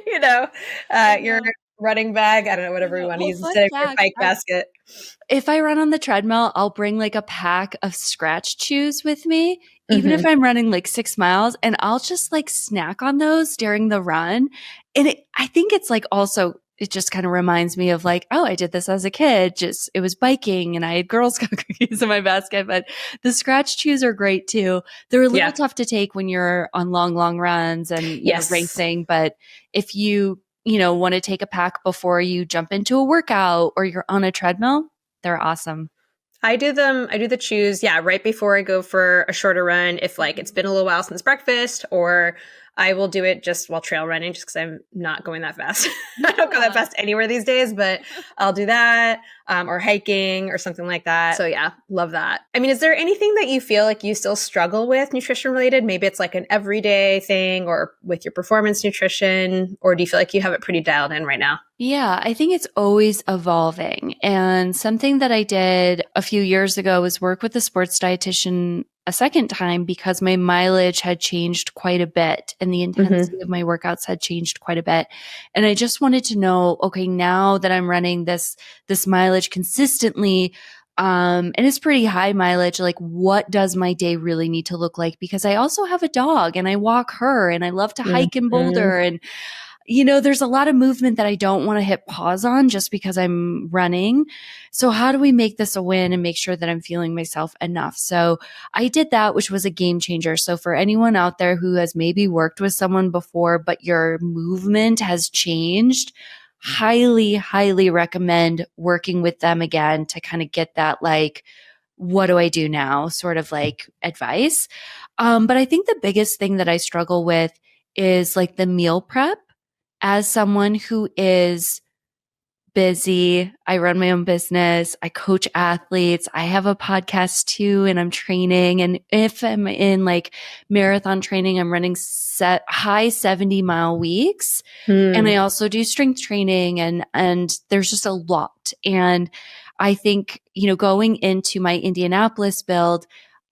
you know, I your know. running bag. I don't know, I whatever you know. want to Well, use fun instead of your fact, bike basket. if I run on the treadmill, I'll bring like a pack of scratch chews with me, even if Mm-hmm. I'm running like 6 miles, and I'll just like snack on those during the run. And I think it's like also, it just kind of reminds me of like, oh, I did this as a kid. Just, it was biking and I had Girl Scout cookies in my basket, but the scratch chews are great too. They're a little Yeah. tough to take when you're on long runs and, Yes. racing. But if you want to take a pack before you jump into a workout or you're on a treadmill, they're awesome. I do the chews, yeah, right before I go for a shorter run. If like it's been a little while since breakfast, or I will do it just while trail running, just because I'm not going that fast. I don't go that fast anywhere these days, but I'll do that, or hiking or something like that. So yeah, love that. I mean, is there anything that you feel like you still struggle with nutrition related? Maybe it's like an everyday thing, or with your performance nutrition, or do you feel like you have it pretty dialed in right now? Yeah, I think it's always evolving. And something that I did a few years ago was work with a sports dietitian a second time because my mileage had changed quite a bit and the intensity of my workouts had changed quite a bit. And I just wanted to know, okay, now that I'm running this mileage consistently, and it's pretty high mileage, like what does my day really need to look like? Because I also have a dog and I walk her and I love to hike in Mhm. Boulder, and there's a lot of movement that I don't want to hit pause on just because I'm running. So how do we make this a win and make sure that I'm feeling myself enough? So I did that, which was a game changer. So for anyone out there who has maybe worked with someone before, but your movement has changed, highly, highly recommend working with them again to kind of get that, like, what do I do now sort of like advice. But I think the biggest thing that I struggle with is like the meal prep. As someone who is busy, I run my own business, I coach athletes, I have a podcast too, and I'm training. And if I'm in like marathon training, I'm running high 70-mile weeks. And I Mm. also do strength training, and there's just a lot. And I think, going into my Indianapolis build,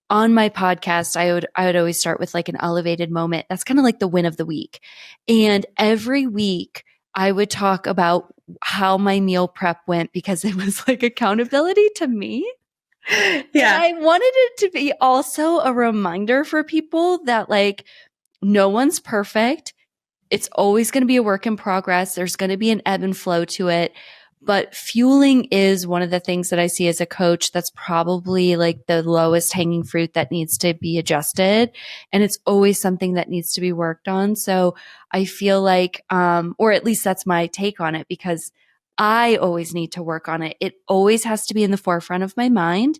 on my podcast, I would always start with like an elevated moment. That's kind of like the win of the week. And every week I would talk about how my meal prep went because it was like accountability to me. And Yeah. I wanted it to be also a reminder for people that like no one's perfect. It's always going to be a work in progress. There's going to be an ebb and flow to it. But fueling is one of the things that I see as a coach that's probably like the lowest hanging fruit that needs to be adjusted. And it's always something that needs to be worked on. So I feel like, or at least that's my take on it, because I always need to work on it. It always has to be in the forefront of my mind.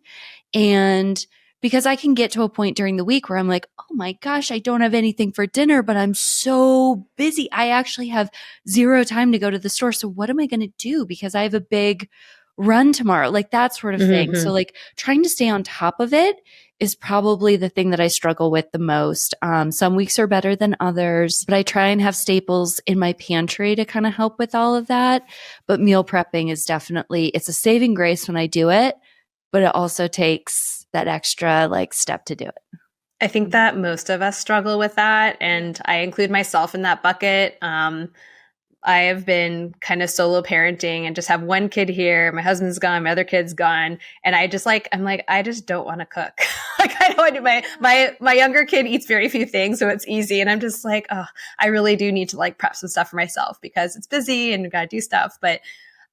And because I can get to a point during the week where I'm like, oh my gosh, I don't have anything for dinner, but I'm so busy. I actually have zero time to go to the store. So what am I going to do? Because I have a big run tomorrow, like that sort of thing. So like trying to stay on top of it is probably the thing that I struggle with the most. Some weeks are better than others, but I try and have staples in my pantry to kind of help with all of that. But meal prepping is definitely, it's a saving grace when I do it, but it also takes that extra like step to do it. I think that most of us struggle with that, and I include myself in that bucket. I have been kind of solo parenting and just have one kid here. My husband's gone, my other kid's gone, and I'm like, I just don't want to cook. Like I know I do. My younger kid eats very few things, so it's easy, and I'm just like, oh, I really do need to like prep some stuff for myself because it's busy and got to do stuff. But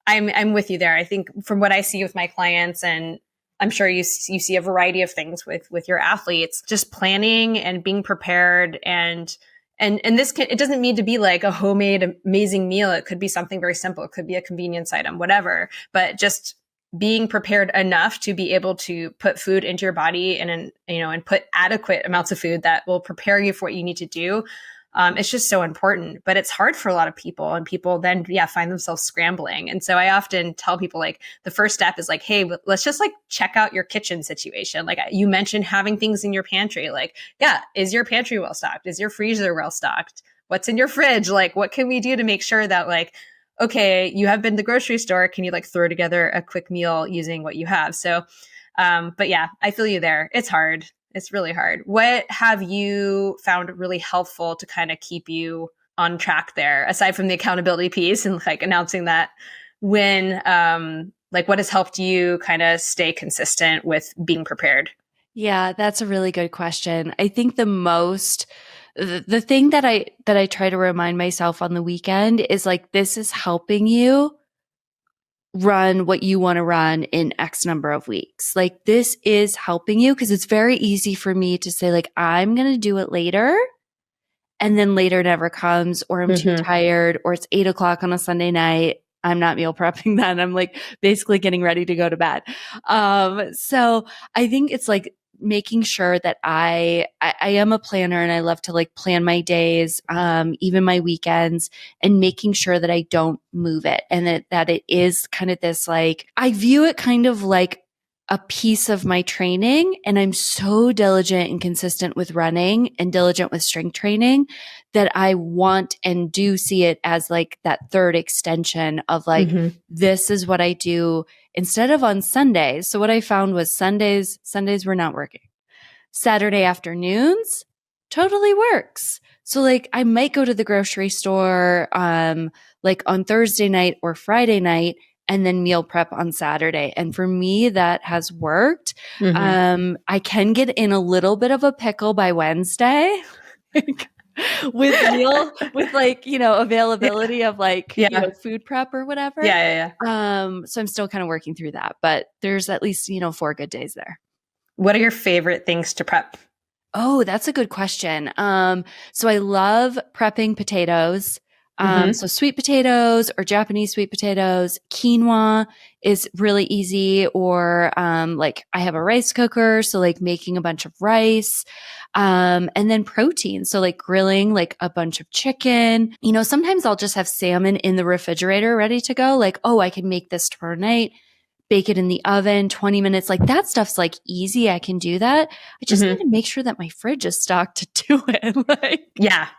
I'm with you there. I think from what I see with my clients, and I'm sure you see a variety of things with your athletes, just planning and being prepared, and this it doesn't need to be like a homemade amazing meal. It could be something very simple. It could be a convenience item, whatever. But just being prepared enough to be able to put food into your body and put adequate amounts of food that will prepare you for what you need to do. It's just so important, but it's hard for a lot of people, and people then, find themselves scrambling. And so I often tell people like the first step is like, hey, let's just like check out your kitchen situation. Like you mentioned having things in your pantry. Like, yeah, is your pantry well stocked? Is your freezer well stocked? What's in your fridge? Like, what can we do to make sure that like, okay, you have been to the grocery store. Can you like throw together a quick meal using what you have? So, but yeah, I feel you there. It's hard. It's really hard. What have you found really helpful to kind of keep you on track there, aside from the accountability piece and like announcing that when, like what has helped you kind of stay consistent with being prepared? Yeah, that's a really good question. I think the thing that I try to remind myself on the weekend is like, this is helping you run what you want to run in X number of weeks. Like this is helping you, because it's very easy for me to say like, I'm going to do it later. And then later never comes, or I'm too tired, or it's 8 o'clock on a Sunday night. I'm not meal prepping then. I'm like basically getting ready to go to bed. So I think it's like making sure that I am a planner and I love to like plan my days, even my weekends, and making sure that I don't move it, and that it is kind of this, like, I view it kind of like a piece of my training. And I'm so diligent and consistent with running and diligent with strength training that I want and do see it as like that third extension of like, this is what I do instead of on Sundays. So what I found was Sundays were not working. Saturday afternoons totally works. So like I might go to the grocery store like on Thursday night or Friday night and then meal prep on Saturday. And for me, that has worked. I can get in a little bit of a pickle by Wednesday. with like, availability of like, food prep or whatever. So I'm still kind of working through that, but there's at least, 4 good days there. What are your favorite things to prep? Oh, that's a good question. So I love prepping potatoes. So sweet potatoes or Japanese sweet potatoes, quinoa is really easy, or like I have a rice cooker, so like making a bunch of rice, and then protein, so like grilling like a bunch of chicken. Sometimes I'll just have salmon in the refrigerator ready to go. Like, oh, I can make this tomorrow night, bake it in the oven, 20 minutes. Like that stuff's like easy. I can do that. I just need to make sure that my fridge is stocked to do it. Yeah.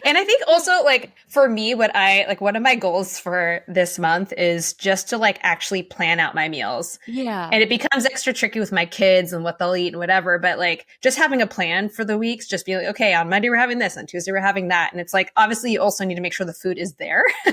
And I think also like for me, one of my goals for this month is just to like actually plan out my meals. Yeah. And it becomes extra tricky with my kids and what they'll eat and whatever. But like just having a plan for the weeks, just be like, okay, on Monday we're having this, on Tuesday we're having that. And it's like, obviously you also need to make sure the food is there to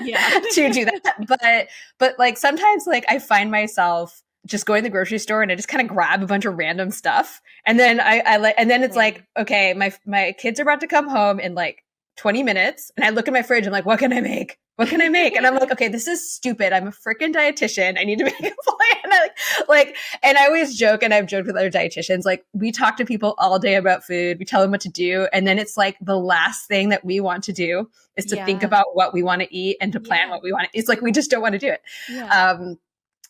do that. But like sometimes like I find myself just going to the grocery store and I just kind of grab a bunch of random stuff. And then and then it's like, okay, my kids are about to come home in like 20 minutes. And I look at my fridge. I'm like, what can I make? What can I make? And I'm like, okay, this is stupid. I'm a freaking dietitian. I need to make a plan. And I always joke, and I've joked with other dietitians, like we talk to people all day about food. We tell them what to do. And then it's like the last thing that we want to do is to think about what we want to eat and to plan what we want to eat. It's like, we just don't want to do it. Yeah.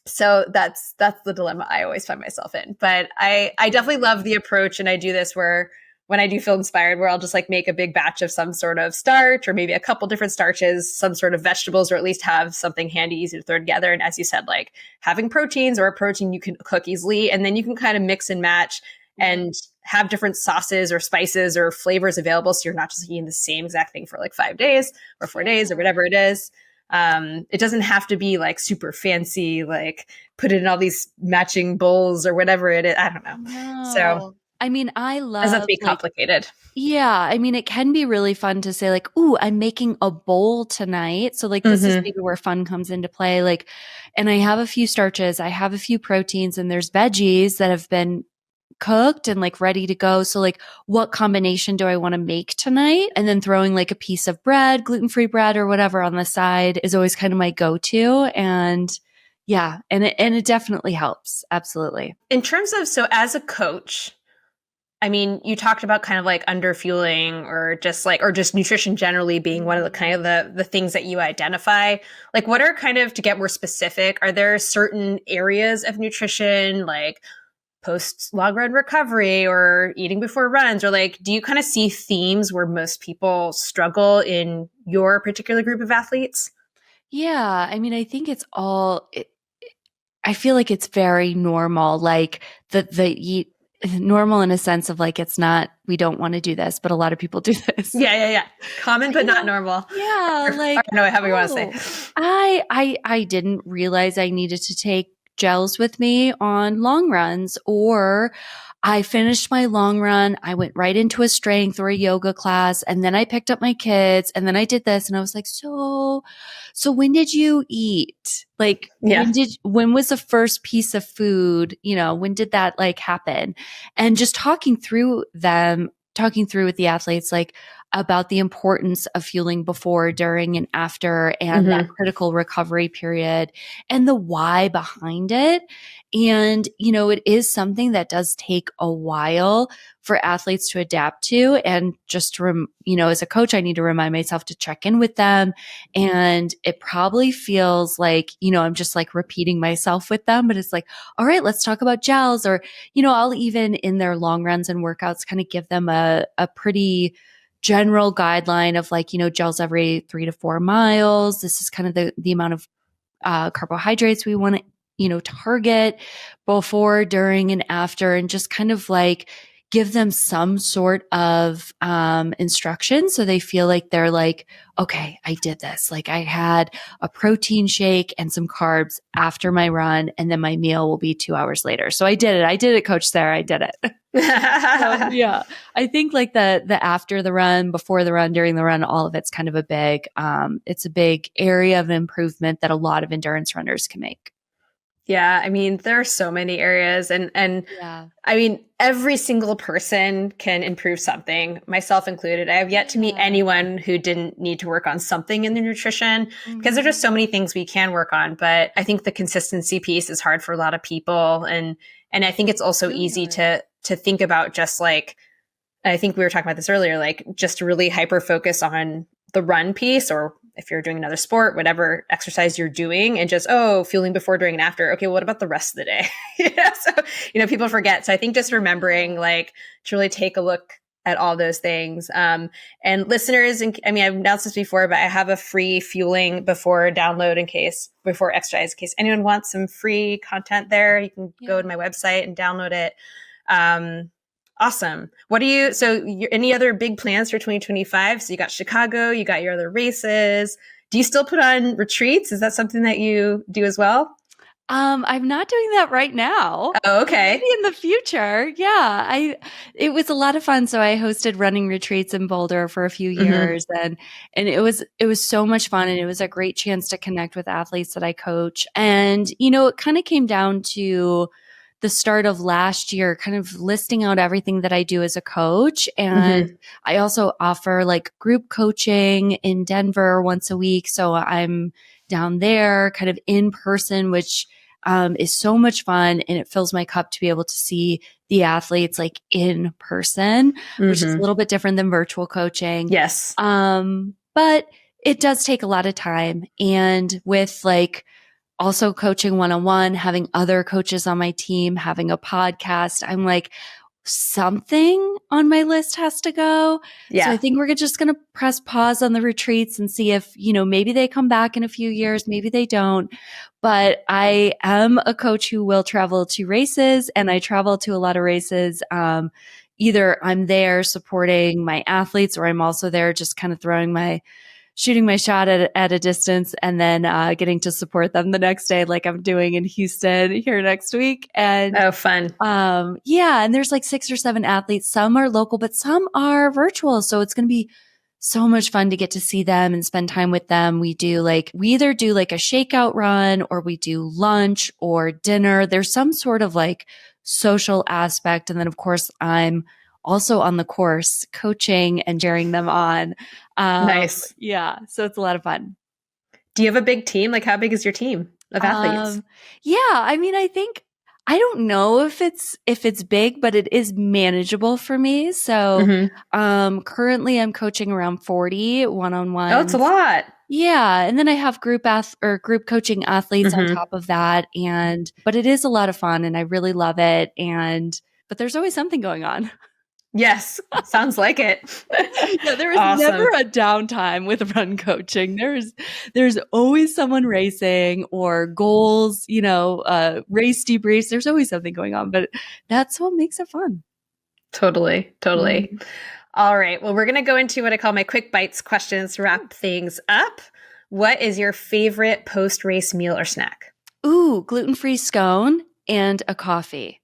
So that's the dilemma I always find myself in. But I definitely love the approach. And I do this where when I do feel inspired, where I'll just like make a big batch of some sort of starch, or maybe a couple different starches, some sort of vegetables, or at least have something handy, easy to throw together. And as you said, like having proteins, or a protein you can cook easily, and then you can kind of mix and match and have different sauces or spices or flavors available. So you're not just eating the same exact thing for like 5 days or 4 days or whatever it is. It doesn't have to be like super fancy, like put it in all these matching bowls or whatever it is. I don't know. No. So I mean, I love, doesn't have to be complicated. Yeah. I mean, it can be really fun to say like, ooh, I'm making a bowl tonight. So like, this is maybe where fun comes into play. Like, and I have a few starches, I have a few proteins, and there's veggies that have been cooked and like ready to go. So like, what combination do I want to make tonight? And then throwing like a piece of bread, gluten-free bread or whatever on the side is always kind of my go-to. And yeah, and it definitely helps. Absolutely. In terms of, so as a coach, I mean, you talked about kind of like underfueling, or just nutrition generally being one of the kind of the things that you identify. Like, what are kind of, to get more specific, are there certain areas of nutrition, like post long run recovery or eating before runs, or like, do you kind of see themes where most people struggle in your particular group of athletes? Yeah. I mean, I think it's I feel like it's very normal, like the normal in a sense of like, it's not, we don't want to do this, but a lot of people do this. Yeah. Common, but not normal. Yeah. Like, no, however you want to say. I didn't realize I needed to take gels with me on long runs, or I finished my long run. I went right into a strength or a yoga class, and then I picked up my kids, and then I did this, and I was like, so when did you eat? Like, when was the first piece of food? When did that like happen? And just talking through with the athletes, like, about the importance of fueling before, during, and after, and that critical recovery period and the why behind it. And, it is something that does take a while for athletes to adapt to. And just to, as a coach, I need to remind myself to check in with them. And it probably feels like, I'm just like repeating myself with them, but it's like, all right, let's talk about gels. Or, I'll even in their long runs and workouts kind of give them a pretty general guideline of like, gels every 3 to 4 miles. This is kind of the amount of carbohydrates we want to, target before, during, and after, and just kind of like give them some sort of instruction so they feel like they're like, okay, I did this. Like I had a protein shake and some carbs after my run, and then my meal will be 2 hours later. So I did it. I did it, Coach Sarah. I did it. So, yeah, I think like the after the run, before the run, during the run, all of it's kind of it's a big area of improvement that a lot of endurance runners can make. Yeah, I mean, there are so many areas and Yeah. I mean, every single person can improve something, myself included. I have yet to meet anyone who didn't need to work on something in their nutrition because there's just so many things we can work on. But I think the consistency piece is hard for a lot of people. And I think it's also easy to think about just like, I think we were talking about this earlier, like just really hyper focus on the run piece, or if you're doing another sport, whatever exercise you're doing, and just, fueling before, during, and after. Okay, well, what about the rest of the day? So, people forget. So I think just remembering like to really take a look at all those things. And listeners, and I mean, I've announced this before, but I have a free fueling before download before exercise, in case anyone wants some free content there. You can go to my website and download it. Awesome. Any other big plans for 2025? So you got Chicago, you got your other races. Do you still put on retreats? Is that something that you do as well? I'm not doing that right now. Oh, okay. Maybe in the future. Yeah. It was a lot of fun. So I hosted running retreats in Boulder for a few years, and it was so much fun. And it was a great chance to connect with athletes that I coach. And, it kind of came down to the start of last year, kind of listing out everything that I do as a coach. And I also offer like group coaching in Denver once a week. So I'm down there kind of in person, which is so much fun. And it fills my cup to be able to see the athletes like in person, which is a little bit different than virtual coaching. Yes. But it does take a lot of time. And with like, also coaching one-on-one, having other coaches on my team, having a podcast, I'm like, something on my list has to go. Yeah. So I think we're just going to press pause on the retreats and see if, maybe they come back in a few years, maybe they don't. But I am a coach who will travel to races, and I travel to a lot of races. Either I'm there supporting my athletes, or I'm also there just kind of shooting my shot at a distance, and then getting to support them the next day, like I'm doing in Houston here next week. And fun. And there's like 6 or 7 athletes. Some are local, but some are virtual. So it's going to be so much fun to get to see them and spend time with them. We either do like a shakeout run, or we do lunch or dinner. There's some sort of like social aspect. And then of course I'm also on the course coaching and cheering them on. Nice. Yeah. So it's a lot of fun. Do you have a big team? Like, how big is your team of athletes? Yeah. I mean, I don't know if it's big, but it is manageable for me. So, currently I'm coaching around 40 one-on-one. Oh, it's a lot. Yeah. And then I have group coaching athletes on top of that. But it is a lot of fun, and I really love it. But there's always something going on. Yes. Sounds like it. Yeah, there is never a downtime with run coaching. There's always someone racing, or goals, race debriefs. There's always something going on, but that's what makes it fun. Totally. All right. Well, we're going to go into what I call my quick bites questions to wrap things up. What is your favorite post-race meal or snack? Ooh, gluten-free scone and a coffee.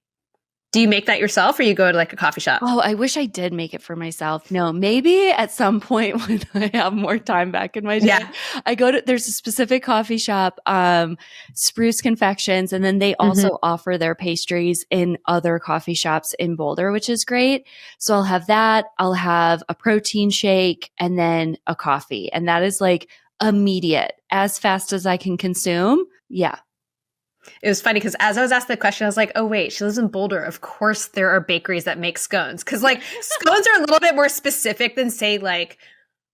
Do you make that yourself or you go to like a coffee shop? Oh, I wish I did make it for myself. No, maybe at some point when I have more time back in my day, Yeah. there's a specific coffee shop, Spruce Confections, and then they Mm-hmm. also offer their pastries in other coffee shops in Boulder, which is great. So I'll have that. I'll have a protein shake and then a coffee. And that is like immediate, as fast as I can consume. Yeah. It was funny because as I was asked the question, I was like, oh, wait, she lives in Boulder. Of course, there are bakeries that make scones. Because like scones are a little bit more specific than say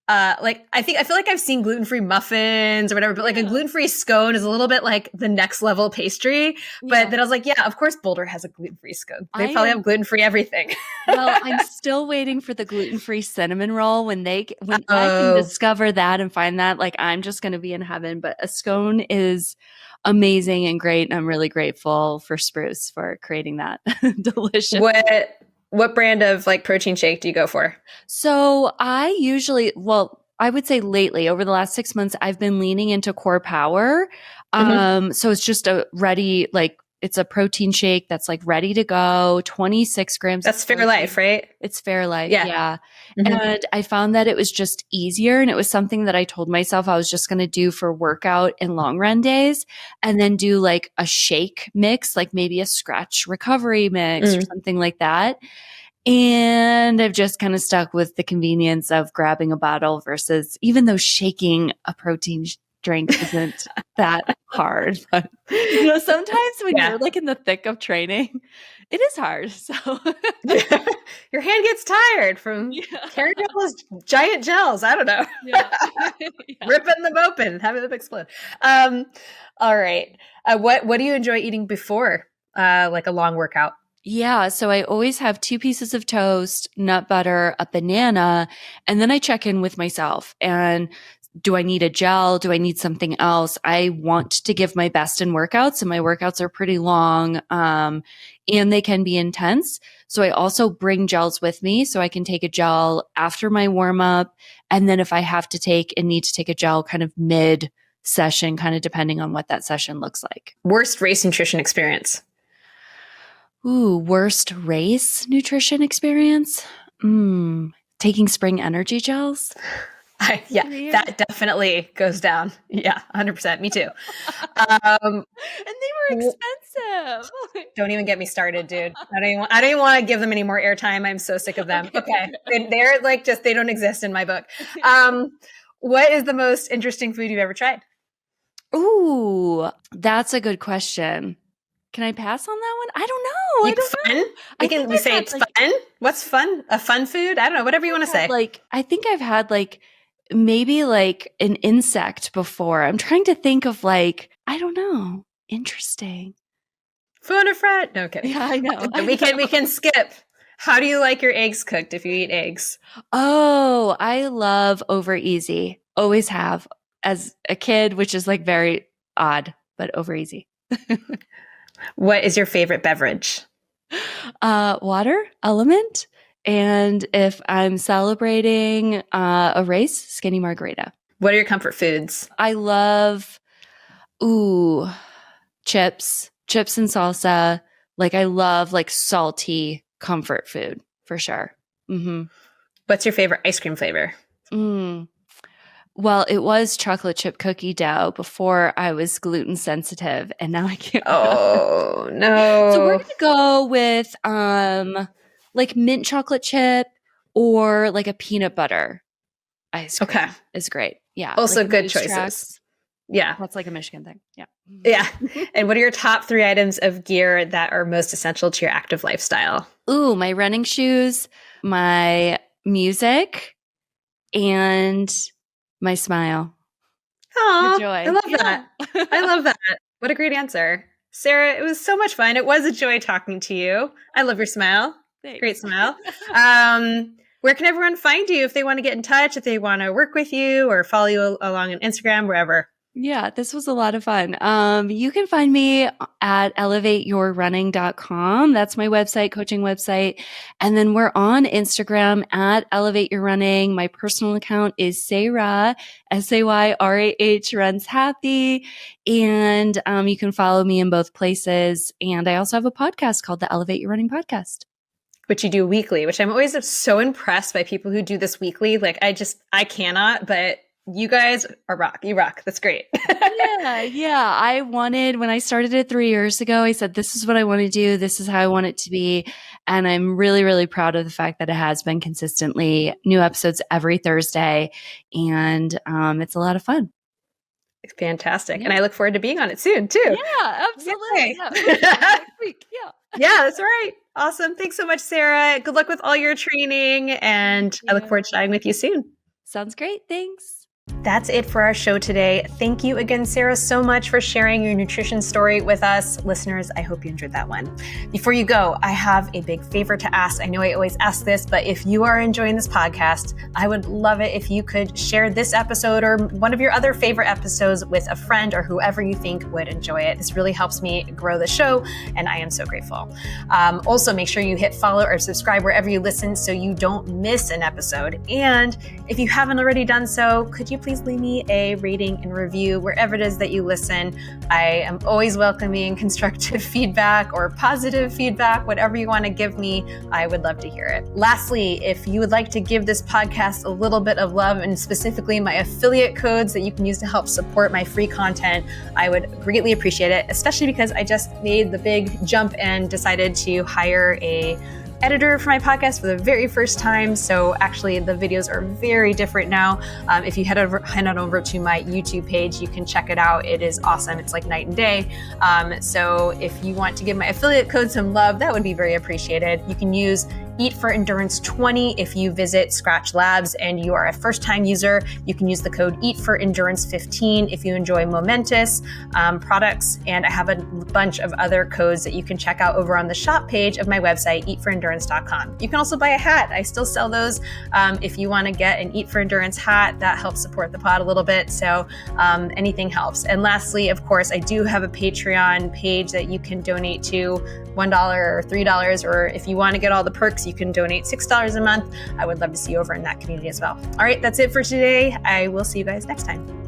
I feel like I've seen gluten-free muffins or whatever, but like a gluten-free scone is a little bit like the next level pastry. But then I was like, yeah, of course Boulder has a gluten-free scone. They probably have gluten-free everything. Well, I'm still waiting for the gluten-free cinnamon roll. When I can discover that and find that, like I'm just going to be in heaven. But a scone is amazing and great. And I'm really grateful for Spruce for creating that. Delicious. What brand of like protein shake do you go for? So I would say lately, over the last 6 months, I've been leaning into Core Power. So it's just it's a protein shake that's like ready to go, 26 grams. That's Fairlife, right? It's Fairlife. Yeah. Yeah. Mm-hmm. And I found that it was just easier. And it was something that I told myself I was just going to do for workout and long run days, and then do like a shake mix, like maybe a scratch recovery mix or something like that. And I've just kind of stuck with the convenience of grabbing a bottle versus, even though shaking a protein drink isn't that hard. But sometimes when you're like in the thick of training, it is hard. So your hand gets tired from carrying all those giant gels. I don't know. Ripping them open, having them explode. All right. What do you enjoy eating before like a long workout? Yeah. So I always have 2 pieces of toast, nut butter, a banana, and then I check in with myself. And do I need a gel? Do I need something else? I want to give my best in workouts, and my workouts are pretty long, and they can be intense. So I also bring gels with me so I can take a gel after my warm up. And then if I need to take a gel kind of mid session, kind of depending on what that session looks like. Worst race nutrition experience? Ooh, worst race nutrition experience? Taking spring energy gels? That definitely goes down. Yeah, 100%. Me too. And they were expensive. Don't even get me started, dude. I don't even want to give them any more airtime. I'm so sick of them. Okay. They're like they don't exist in my book. What is the most interesting food you've ever tried? Ooh, that's a good question. Can I pass on that one? I don't know. We say it's fun. What's fun? A fun food? I don't know. Whatever you want to say. I think I've had maybe an insect before. I'm trying to think of I don't know. Interesting. Food or fret? No kidding. Yeah, I know. We can skip. How do you like your eggs cooked if you eat eggs? Oh, I love over easy. Always have as a kid, which is very odd, but over easy. What is your favorite beverage? Water, Element. And if I'm celebrating a race, skinny margarita. What are your comfort foods? I love, chips and salsa. I love salty comfort food for sure. Mm-hmm. What's your favorite ice cream flavor? Well, it was chocolate chip cookie dough before I was gluten sensitive, and now I can't. Oh, no. So we're going to go with mint chocolate chip or a peanut butter ice cream. Okay. Is great. Yeah. Also good choices. Tracks. Yeah. That's a Michigan thing. Yeah. Yeah. And what are your top 3 items of gear that are most essential to your active lifestyle? Ooh, my running shoes, my music, and my smile. Oh, I love that. I love that. What a great answer. Sarah, it was so much fun. It was a joy talking to you. I love your smile. Thanks. Great smile. Where can everyone find you if they want to get in touch, if they want to work with you or follow you along on Instagram, wherever? Yeah, this was a lot of fun. You can find me at elevateyourrunning.com. That's my website, coaching website. And then we're on Instagram at Elevate Your Running. My personal account is Sarah, Sayrah, Runs Happy. And you can follow me in both places. And I also have a podcast called the Elevate Your Running Podcast. Which you do weekly, which I'm always so impressed by people who do this weekly. Like I cannot, but you guys are rock. You rock. That's great. Yeah. I wanted, when I started it 3 years ago, I said, this is what I want to do. This is how I want it to be. And I'm really, really proud of the fact that it has been consistently new episodes every Thursday. And it's a lot of fun. Fantastic. Yeah. And I look forward to being on it soon too. Yeah, absolutely. Yeah. Next week. Yeah. Yeah, that's right. Awesome. Thanks so much, Sarah. Good luck with all your training. And I look forward to chatting with you soon. Sounds great. Thanks. That's it for our show today. Thank you again, Sarah, so much for sharing your nutrition story with us. Listeners, I hope you enjoyed that one. Before you go, I have a big favor to ask. I know I always ask this, but if you are enjoying this podcast, I would love it if you could share this episode or one of your other favorite episodes with a friend or whoever you think would enjoy it. This really helps me grow the show, and I am so grateful. Also, make sure you hit follow or subscribe wherever you listen so you don't miss an episode. And if you haven't already done so, could you please leave me a rating and review wherever it is that you listen. I am always welcoming constructive feedback or positive feedback, whatever you want to give me. I would love to hear it. Lastly, if you would like to give this podcast a little bit of love and specifically my affiliate codes that you can use to help support my free content, I would greatly appreciate it, especially because I just made the big jump and decided to hire a editor for my podcast for the very first time. So actually the videos are very different now. If you head on over to my YouTube page, you can check it out. It is awesome. It's like night and day. So if you want to give my affiliate code some love, that would be very appreciated. You can use Eat for Endurance 20 if you visit Scratch Labs and you are a first-time user. You can use the code Eat for Endurance 15 if you enjoy Momentous products. And I have a bunch of other codes that you can check out over on the shop page of my website, eatforendurance.com. You can also buy a hat. I still sell those. If you want to get an Eat for Endurance hat, that helps support the pod a little bit. So anything helps. And lastly, of course, I do have a Patreon page that you can donate to $1 or $3, or if you want to get all the perks, you can donate $6 a month. I would love to see you over in that community as well. All right, that's it for today. I will see you guys next time.